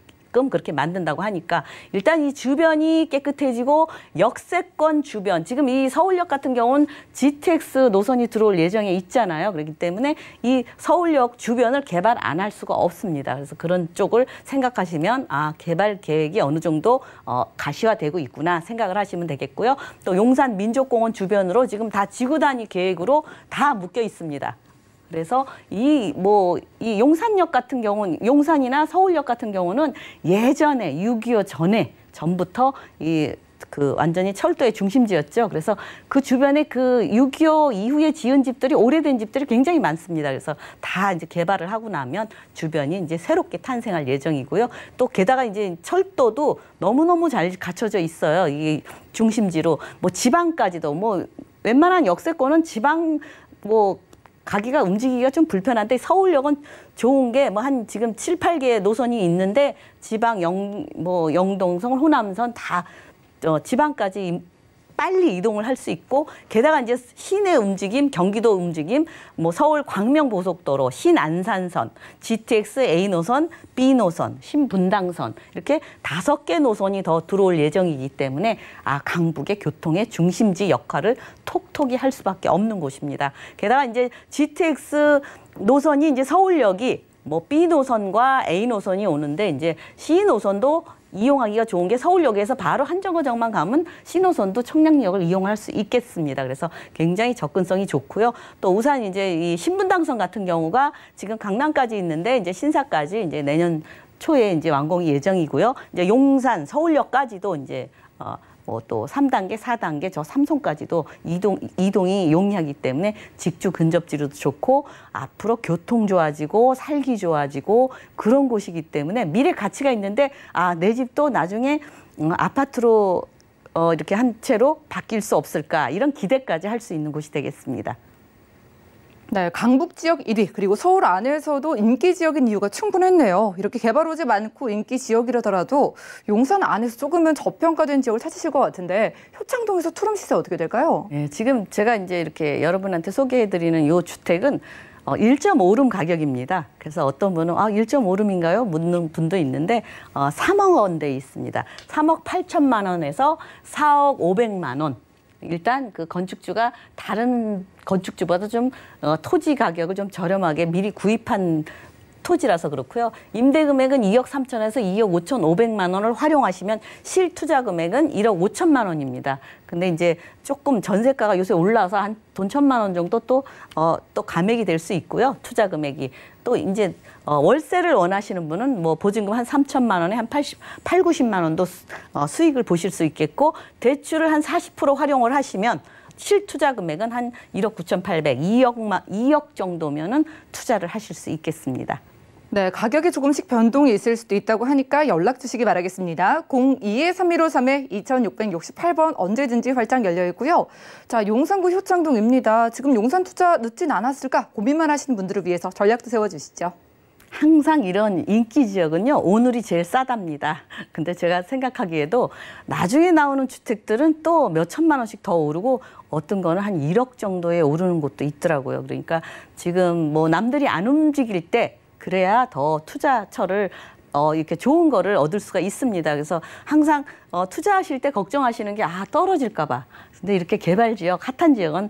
그렇게 만든다고 하니까 일단 이 주변이 깨끗해지고 역세권 주변 지금 이 서울역 같은 경우는 GTX 노선이 들어올 예정에 있잖아요. 그렇기 때문에 이 서울역 주변을 개발 안 할 수가 없습니다. 그래서 그런 쪽을 생각하시면 개발 계획이 어느 정도 가시화되고 있구나 생각을 하시면 되겠고요. 또 용산 민족공원 주변으로 지금 다 지구 단위 계획으로 다 묶여 있습니다. 그래서 이 용산역 같은 경우는 용산이나 서울역 같은 경우는 예전에 6.25 전부터 그 완전히 철도의 중심지였죠. 그래서 그 주변에 그 6.25 이후에 지은 집들이 오래된 집들이 굉장히 많습니다. 그래서 다 이제 개발을 하고 나면 주변이 이제 새롭게 탄생할 예정이고요. 또 게다가 이제 철도도 너무너무 잘 갖춰져 있어요. 이 중심지로 뭐 지방까지도 뭐 웬만한 역세권은 지방 뭐 가기가 움직이기가 좀 불편한데 서울역은 좋은 게 뭐 한 지금 7, 8개의 노선이 있는데 지방 영동선, 호남선 다 지방까지 빨리 이동을 할 수 있고 게다가 이제 시내 움직임, 경기도 움직임, 뭐 서울 광명고속도로, 신안산선, GTX A 노선, B 노선, 신분당선 이렇게 5개 노선이 더 들어올 예정이기 때문에 강북의 교통의 중심지 역할을 톡톡히 할 수밖에 없는 곳입니다. 게다가 이제 GTX 노선이 이제 서울역이 뭐 B 노선과 A 노선이 오는데 이제 C 노선도 이용하기가 좋은 게 서울역에서 바로 한정거장만 가면 신호선도 청량리역을 이용할 수 있겠습니다. 그래서 굉장히 접근성이 좋고요. 또 우선 이제 이 신분당선 같은 경우가 지금 강남까지 있는데 이제 신사까지 이제 내년 초에 이제 완공이 예정이고요. 이제 용산, 서울역까지도 이제 뭐 또 3단계, 4단계, 저 삼성까지도 이동이 용이하기 때문에 직주 근접지로도 좋고 앞으로 교통 좋아지고 살기 좋아지고 그런 곳이기 때문에 미래 가치가 있는데 내 집도 나중에 아파트로 이렇게 한 채로 바뀔 수 없을까 이런 기대까지 할 수 있는 곳이 되겠습니다. 네, 강북 지역 1위 그리고 서울 안에서도 인기 지역인 이유가 충분했네요. 이렇게 개발 호재 많고 인기 지역이라더라도 용산 안에서 조금은 저평가된 지역을 찾으실 것 같은데 효창동에서 투룸 시세 어떻게 될까요? 네, 지금 제가 이제 이렇게 여러분한테 소개해드리는 이 주택은 1.5룸 가격입니다. 그래서 어떤 분은 1.5룸인가요? 묻는 분도 있는데 3억 원대에 있습니다. 3억 8천만 원에서 4억 500만 원. 일단 그 건축주가 다른 건축주보다 좀 토지 가격을 좀 저렴하게 미리 구입한 토지라서 그렇고요. 임대 금액은 2억 3천에서 2억 5,500만 원을 활용하시면 실투자 금액은 1억 5천만 원입니다. 근데 이제 조금 전세가가 요새 올라서 한 돈 1,000만 원 정도 또 감액이 될 수 있고요. 투자 금액이. 또 이제 월세를 원하시는 분은 뭐 보증금 한 3천만 원에 한 8, 90만 원도 수익을 보실 수 있겠고 대출을 한 40% 활용을 하시면 실투자 금액은 한 1억 9,800, 2억 정도면은 투자를 하실 수 있겠습니다. 네, 가격에 조금씩 변동이 있을 수도 있다고 하니까 연락 주시기 바라겠습니다. 02-3153-2668번 언제든지 활짝 열려 있고요. 자, 용산구 효창동입니다. 지금 용산 투자 늦진 않았을까 고민만 하시는 분들을 위해서 전략도 세워주시죠. 항상 이런 인기 지역은요, 오늘이 제일 싸답니다. 근데 제가 생각하기에도 나중에 나오는 주택들은 또 몇 천만 원씩 더 오르고 어떤 거는 한 1억 정도에 오르는 곳도 있더라고요. 그러니까 지금 뭐 남들이 안 움직일 때 그래야 더 투자처를 이렇게 좋은 거를 얻을 수가 있습니다. 그래서 항상 투자하실 때 걱정하시는 게 떨어질까 봐. 근데 이렇게 개발 지역, 핫한 지역은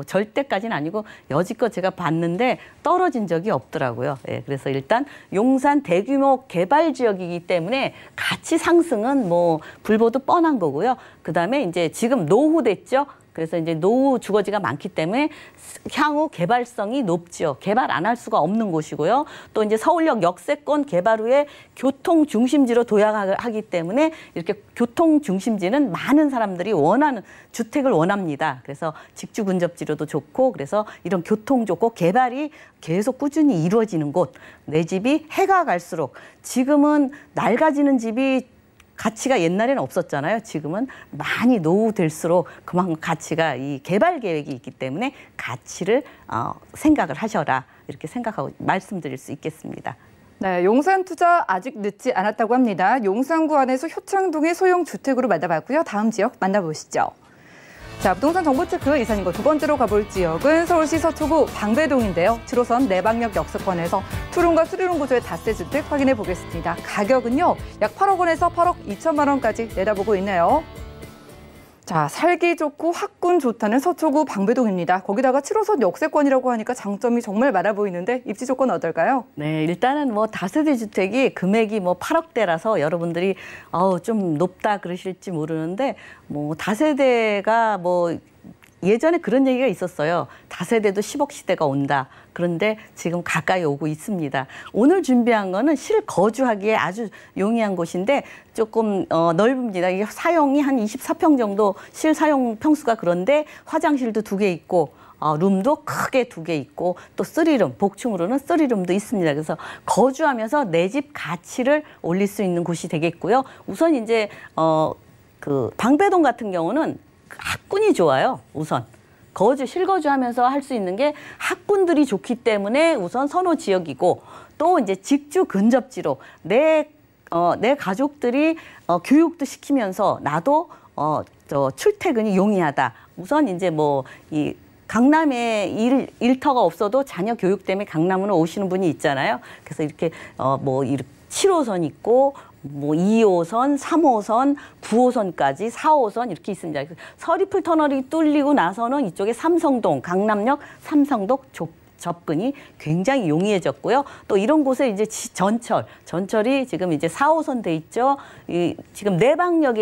절대까지는 아니고 여지껏 제가 봤는데 떨어진 적이 없더라고요. 예, 그래서 일단 용산 대규모 개발 지역이기 때문에 가치 상승은 뭐 불보듯 뻔한 거고요. 그다음에 이제 지금 노후됐죠. 그래서 이제 노후 주거지가 많기 때문에 향후 개발성이 높죠. 개발 안 할 수가 없는 곳이고요. 또 이제 서울역 역세권 개발 후에 교통 중심지로 도약하기 때문에 이렇게 교통 중심지는 많은 사람들이 원하는 주택을 원합니다. 그래서 직주 근접지로도 좋고 그래서 이런 교통 좋고 개발이 계속 꾸준히 이루어지는 곳. 내 집이 해가 갈수록 지금은 낡아지는 집이 가치가 옛날에는 없었잖아요. 지금은 많이 노후될수록 그만큼 가치가 이 개발 계획이 있기 때문에 가치를 생각을 하셔라. 이렇게 생각하고 말씀드릴 수 있겠습니다. 네, 용산 투자 아직 늦지 않았다고 합니다. 용산구 안에서 효창동의 소형 주택으로 만나봤고요. 다음 지역 만나보시죠. 자, 부동산 정보체크 이사님과 두 번째로 가볼 지역은 서울시 서초구 방배동인데요. 7호선 내방역 역세권에서 투룸과 쓰리룸 구조의 다세주택 확인해 보겠습니다. 가격은요, 약 8억 원에서 8억 2천만 원까지 내다보고 있네요. 자, 살기 좋고 학군 좋다는 서초구 방배동입니다. 거기다가 7호선 역세권이라고 하니까 장점이 정말 많아 보이는데 입지 조건 어떨까요? 네, 일단은 뭐 다세대 주택이 금액이 뭐 8억대라서 여러분들이 좀 높다 그러실지 모르는데 뭐 다세대가 뭐 예전에 그런 얘기가 있었어요. 다세대도 10억 시대가 온다. 그런데 지금 가까이 오고 있습니다. 오늘 준비한 거는 실거주하기에 아주 용이한 곳인데 조금 넓습니다. 이게 사용이 한 24평 정도 실사용 평수가 그런데 화장실도 2개 있고 룸도 크게 2개 있고 또 3룸, 복층으로는 3룸도 있습니다. 그래서 거주하면서 내 집 가치를 올릴 수 있는 곳이 되겠고요. 우선 이제 그 방배동 같은 경우는 학군이 좋아요. 우선 실거주하면서 할 수 있는 게 학군들이 좋기 때문에 우선 선호 지역이고 또 이제 직주 근접지로 내 가족들이 교육도 시키면서 나도 출퇴근이 용이하다. 우선 이제 이 강남에 일터가 없어도 자녀 교육 때문에 강남으로 오시는 분이 있잖아요. 그래서 이렇게 7호선 있고 2호선, 3호선, 9호선까지 4호선 이렇게 있습니다. 서리풀 터널이 뚫리고 나서는 이쪽에 삼성동, 강남역, 삼성동 접근이 굉장히 용이해졌고요. 또 이런 곳에 이제 전철이 지금 이제 4호선 돼 있죠. 지금 내방역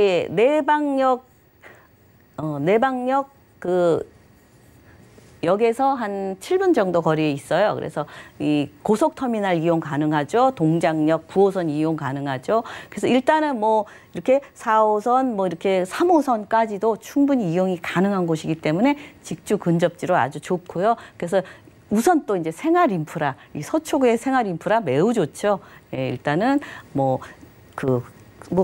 역에서 한 7분 정도 거리에 있어요. 그래서 이 고속터미널 이용 가능하죠. 동작역 9호선 이용 가능하죠. 그래서 일단은 이렇게 4호선 이렇게 3호선까지도 충분히 이용이 가능한 곳이기 때문에 직주 근접지로 아주 좋고요. 그래서 우선 또 이제 생활 인프라, 이 서초구의 생활 인프라 매우 좋죠. 예, 일단은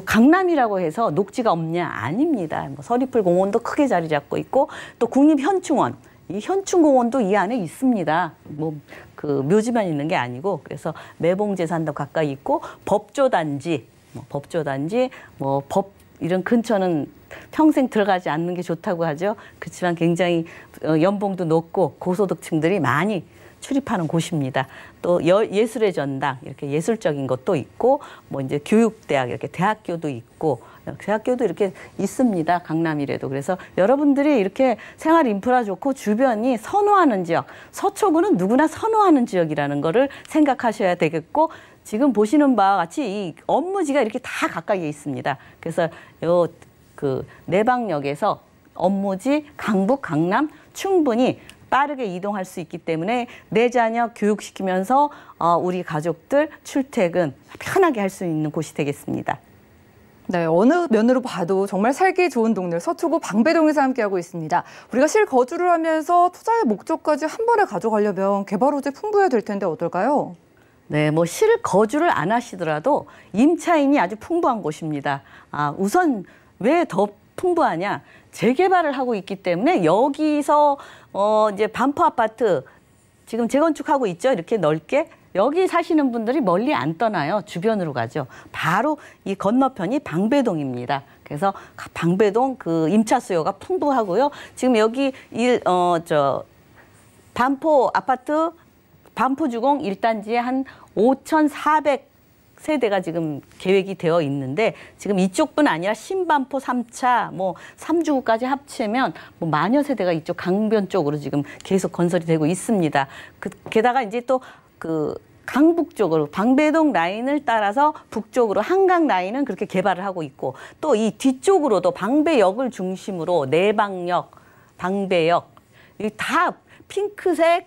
강남이라고 해서 녹지가 없냐? 아닙니다. 서리풀 공원도 크게 자리 잡고 있고 또 국립현충원, 이 현충공원도 이 안에 있습니다. 묘지만 있는 게 아니고 그래서 매봉제산도 가까이 있고 법조단지 이런 근처는 평생 들어가지 않는 게 좋다고 하죠. 그렇지만 굉장히 연봉도 높고 고소득층들이 많이 출입하는 곳입니다. 또 예술의 전당 이렇게 예술적인 것도 있고 이제 교육대학 이렇게 대학교도 있고 대학교도 이렇게 있습니다. 강남이라도. 그래서 여러분들이 이렇게 생활 인프라 좋고 주변이 선호하는 지역, 서초구는 누구나 선호하는 지역이라는 거를 생각하셔야 되겠고 지금 보시는 바와 같이 이 업무지가 이렇게 다 가까이에 있습니다. 그래서 내방역에서 업무지 강북, 강남 충분히 빠르게 이동할 수 있기 때문에 내 자녀 교육시키면서 우리 가족들 출퇴근 편하게 할 수 있는 곳이 되겠습니다. 네, 어느 면으로 봐도 정말 살기 좋은 동네 서초구 방배동에서 함께하고 있습니다. 우리가 실거주를 하면서 투자의 목적까지 한 번에 가져가려면 개발 호재 풍부해야 될 텐데 어떨까요? 네, 실거주를 안 하시더라도 임차인이 아주 풍부한 곳입니다. 우선 왜 더 풍부하냐? 재개발을 하고 있기 때문에 여기서 이제 반포 아파트 지금 재건축하고 있죠. 이렇게 넓게. 여기 사시는 분들이 멀리 안 떠나요. 주변으로 가죠. 바로 이 건너편이 방배동입니다. 그래서 방배동 임차 수요가 풍부하고요. 지금 여기 반포 아파트 반포주공 1단지에 한 5,400세대가 지금 계획이 되어 있는데 지금 이쪽뿐 아니라 신반포 3차, 3주구까지 합치면 만여 세대가 이쪽 강변 쪽으로 지금 계속 건설이 되고 있습니다. 게다가 이제 또 강북 쪽으로 방배동 라인을 따라서 북쪽으로 한강 라인은 그렇게 개발을 하고 있고 또 이 뒤쪽으로도 방배역을 중심으로 내방역, 방배역 다 핑크색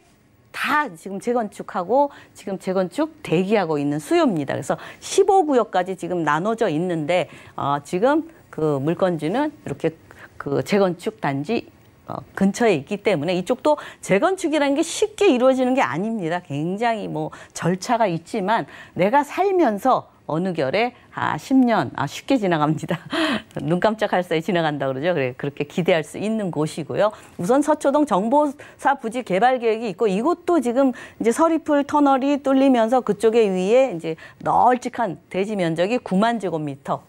다 지금 재건축하고 지금 재건축 대기하고 있는 수요입니다. 그래서 15구역까지 지금 나눠져 있는데 지금 물건지는 이렇게 재건축 단지 근처에 있기 때문에 이쪽도 재건축이라는 게 쉽게 이루어지는 게 아닙니다. 굉장히 절차가 있지만 내가 살면서 어느 결에 10년 쉽게 지나갑니다. 눈 깜짝할 사이 지나간다 그러죠. 그렇게 기대할 수 있는 곳이고요. 우선 서초동 정보사 부지 개발 계획이 있고 이곳도 지금 이제 서리풀 터널이 뚫리면서 그쪽에 위에 이제 널찍한 대지 면적이 9만 제곱미터.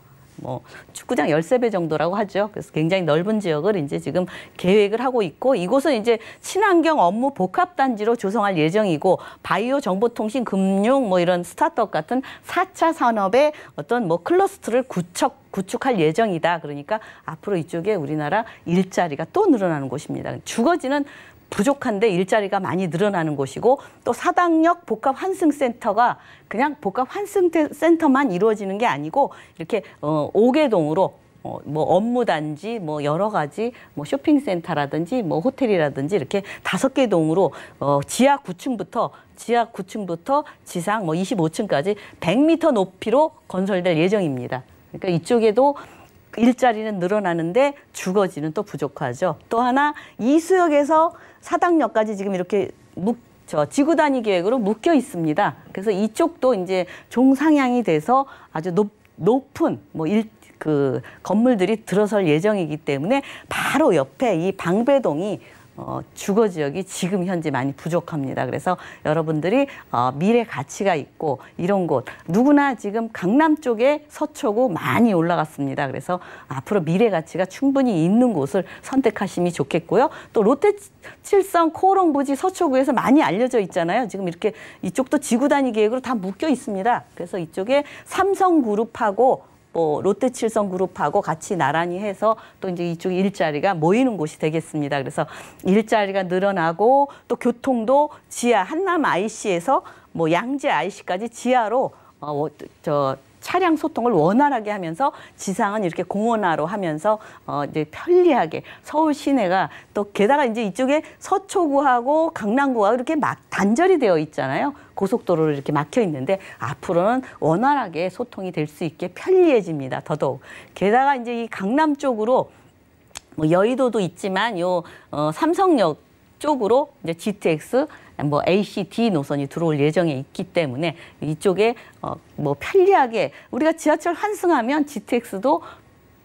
축구장 13배 정도라고 하죠. 그래서 굉장히 넓은 지역을 이제 지금 계획을 하고 있고 이곳은 이제 친환경 업무 복합단지로 조성할 예정이고 바이오 정보통신 금융 이런 스타트업 같은 4차 산업의 어떤 클러스터를 구축할 예정이다. 그러니까 앞으로 이쪽에 우리나라 일자리가 또 늘어나는 곳입니다. 주거지는 부족한데 일자리가 많이 늘어나는 곳이고 또 사당역 복합환승센터가 그냥 복합환승센터만 이루어지는 게 아니고 이렇게 5개동으로 뭐 업무단지, 뭐 여러 가지 뭐 쇼핑센터라든지 뭐 호텔이라든지 이렇게 5개 동으로 지하 9층부터 지상 뭐 25층까지 100m 높이로 건설될 예정입니다. 그러니까 이쪽에도 일자리는 늘어나는데 주거지는 또 부족하죠. 또 하나 이수역에서 사당역까지 지금 이렇게 지구 단위 계획으로 묶여 있습니다. 그래서 이쪽도 이제 종상향이 돼서 아주 높은 그 건물들이 들어설 예정이기 때문에 바로 옆에 이 방배동이 주거 지역이 지금 현재 많이 부족합니다. 그래서 여러분들이 미래 가치가 있고 이런 곳 누구나 지금 강남 쪽에 서초구 많이 올라갔습니다. 그래서 앞으로 미래 가치가 충분히 있는 곳을 선택하시면 좋겠고요. 또 롯데칠성 코오롱 부지 서초구에서 많이 알려져 있잖아요. 지금 이렇게 이쪽도 지구 단위 계획으로 다 묶여 있습니다. 그래서 이쪽에 삼성그룹하고 롯데칠성그룹하고 같이 나란히 해서 또 이제 이쪽 일자리가 모이는 곳이 되겠습니다. 그래서 일자리가 늘어나고 또 교통도 지하 한남 IC에서 뭐 양재 IC까지 지하로 차량 소통을 원활하게 하면서 지상은 이렇게 공원화로 하면서 이제 편리하게 서울 시내가 또 게다가 이제 이쪽에 서초구하고 강남구하고 이렇게 막 단절이 되어 있잖아요. 고속도로로 이렇게 막혀 있는데 앞으로는 원활하게 소통이 될 수 있게 편리해집니다. 더더욱. 게다가 이제 이 강남 쪽으로 뭐 여의도도 있지만 삼성역 쪽으로 이제 GTX 뭐 ACD 노선이 들어올 예정에 있기 때문에 이쪽에 뭐 편리하게 우리가 지하철 환승하면 GTX도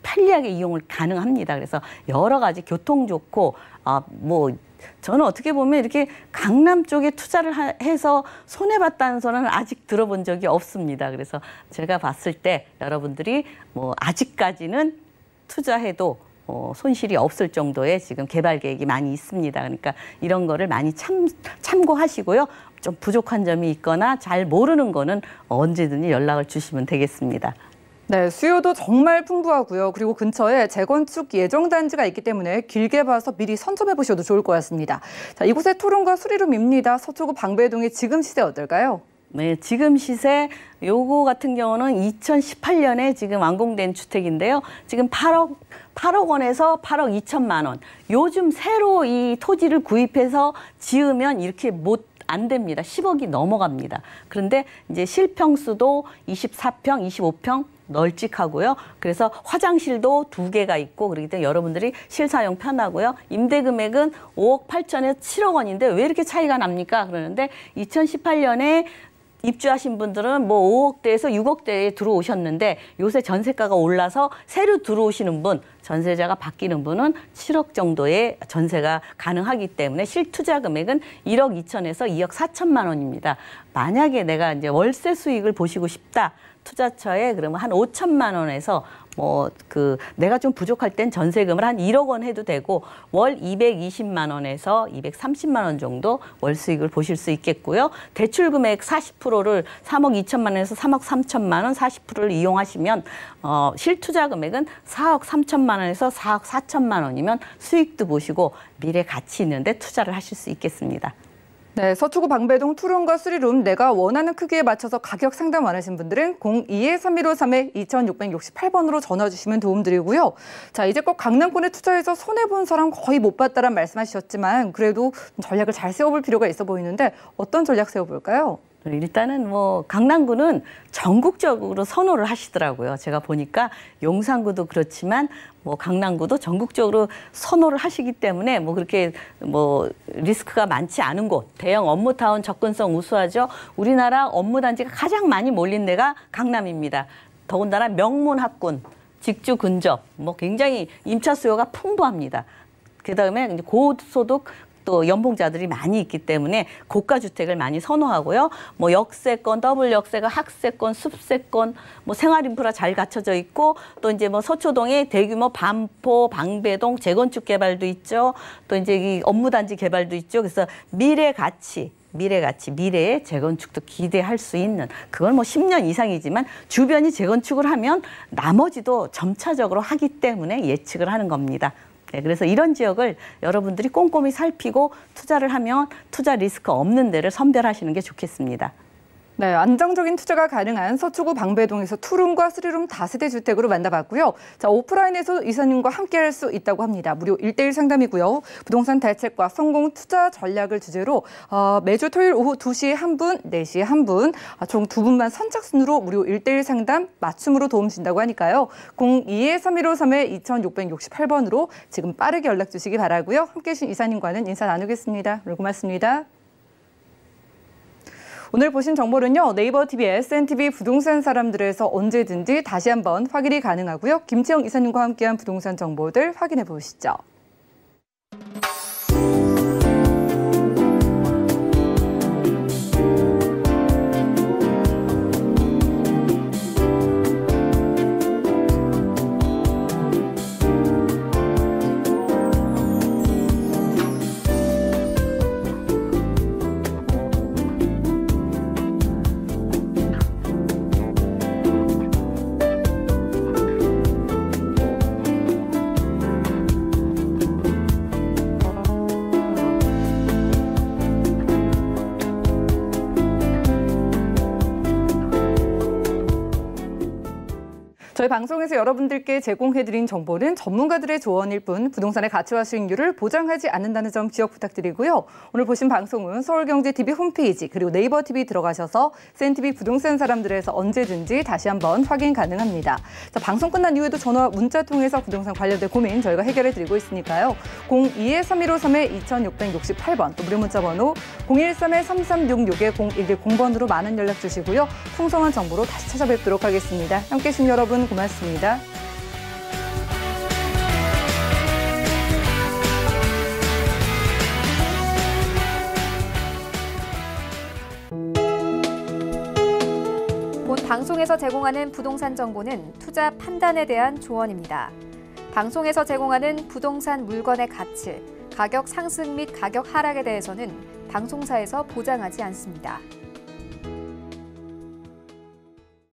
편리하게 이용을 가능합니다. 그래서 여러 가지 교통 좋고 저는 어떻게 보면 이렇게 강남 쪽에 투자를 해서 손해봤다는 소리는 아직 들어본 적이 없습니다. 그래서 제가 봤을 때 여러분들이 뭐 아직까지는 투자해도 손실이 없을 정도의 지금 개발 계획이 많이 있습니다. 그러니까 이런 거를 많이 참고하시고요. 좀 부족한 점이 있거나 잘 모르는 거는 언제든지 연락을 주시면 되겠습니다. 네, 수요도 정말 풍부하고요. 그리고 근처에 재건축 예정 단지가 있기 때문에 길게 봐서 미리 선점해 보셔도 좋을 것 같습니다. 자, 이곳의 토론과 수리룸입니다. 서초구 방배동의 지금 시세 어떨까요? 네, 지금 시세 요거 같은 경우는 2018년에 지금 완공된 주택인데요. 지금 8억 원에서 8억 2천만 원. 요즘 새로 이 토지를 구입해서 지으면 이렇게 안 됩니다. 10억이 넘어갑니다. 그런데 이제 실평수도 24평, 25평 널찍하고요. 그래서 화장실도 2개가 있고 그렇기 때문에 여러분들이 실사용 편하고요. 임대 금액은 5억 8천에서 7억 원인데 왜 이렇게 차이가 납니까? 그러는데 2018년에 입주하신 분들은 뭐 5억대에서 6억대에 들어오셨는데 요새 전세가가 올라서 새로 들어오시는 분, 전세자가 바뀌는 분은 7억 정도의 전세가 가능하기 때문에 실투자 금액은 1억 2천에서 2억 4천만 원입니다. 만약에 내가 이제 월세 수익을 보시고 싶다. 투자처에 그러면 한 5천만 원에서 내가 좀 부족할 땐 전세금을 한 1억 원 해도 되고 월 220만 원에서 230만 원 정도 월 수익을 보실 수 있겠고요. 대출 금액 40%를 3억 2천만 원에서 3억 3천만 원 40%를 이용하시면 실투자 금액은 4억 3천만 원에서 4억 4천만 원이면 수익도 보시고 미래 가치 있는데 투자를 하실 수 있겠습니다. 네, 서초구 방배동 투룸과 수리룸 내가 원하는 크기에 맞춰서 가격 상담 원하신 분들은 02-3153-2668번으로 전화 주시면 도움드리고요. 자, 이제껏 강남권에 투자해서 손해본 사람 거의 못 봤다란 말씀하셨지만 그래도 전략을 잘 세워볼 필요가 있어 보이는데 어떤 전략 세워볼까요? 일단은 강남구는 전국적으로 선호를 하시더라고요. 제가 보니까 용산구도 그렇지만 강남구도 전국적으로 선호를 하시기 때문에 그렇게 리스크가 많지 않은 곳, 대형 업무타운 접근성 우수하죠. 우리나라 업무단지가 가장 많이 몰린 데가 강남입니다. 더군다나 명문학군, 직주 근접, 굉장히 임차 수요가 풍부합니다. 그다음에 이제 고소득 또 연봉자들이 많이 있기 때문에 고가 주택을 많이 선호하고요. 역세권, 더블 역세가 학세권, 숲세권, 생활 인프라 잘 갖춰져 있고 또 이제 서초동에 대규모 반포, 방배동 재건축 개발도 있죠. 또 이제 이 업무단지 개발도 있죠. 그래서 미래의 재건축도 기대할 수 있는 그건 10년 이상이지만 주변이 재건축을 하면 나머지도 점차적으로 하기 때문에 예측을 하는 겁니다. 네, 그래서 이런 지역을 여러분들이 꼼꼼히 살피고 투자를 하면 투자 리스크 없는 데를 선별하시는 게 좋겠습니다. 네, 안정적인 투자가 가능한 서초구 방배동에서 투룸과 쓰리룸 다세대 주택으로 만나봤고요. 자, 오프라인에서 이사님과 함께할 수 있다고 합니다. 무료 1:1 상담이고요. 부동산 대책과 성공 투자 전략을 주제로 매주 토요일 오후 2시에 한 분, 4시에 한 분, 총 2분만 선착순으로 무료 1:1 상담 맞춤으로 도움 준다고 하니까요. 02-3153-2668번으로 지금 빠르게 연락 주시기 바라고요. 함께해 주신 이사님과는 인사 나누겠습니다. 오늘 고맙습니다. 오늘 보신 정보는요. 네이버 TV, SNTV 부동산 사람들에서 언제든지 다시 한번 확인이 가능하고요. 김채영 이사님과 함께한 부동산 정보들 확인해 보시죠. 저희 방송에서 여러분들께 제공해드린 정보는 전문가들의 조언일 뿐 부동산의 가치와 수익률을 보장하지 않는다는 점 기억 부탁드리고요. 오늘 보신 방송은 서울경제TV 홈페이지 그리고 네이버TV 들어가셔서 SNTV 부동산 사람들에서 언제든지 다시 한번 확인 가능합니다. 자, 방송 끝난 이후에도 전화, 문자 통해서 부동산 관련된 고민 저희가 해결해드리고 있으니까요. 02-3153-2668번 또 무료 문자 번호 013-3366-0110번으로 많은 연락 주시고요. 풍성한 정보로 다시 찾아뵙도록 하겠습니다. 함께해 주신 여러분 고맙습니다. 본 방송에서 제공하는 부동산 정보는 투자 판단에 대한 조언입니다. 방송에서 제공하는 부동산 물건의 가치, 가격 상승 및 가격 하락에 대해서는 방송사에서 보장하지 않습니다.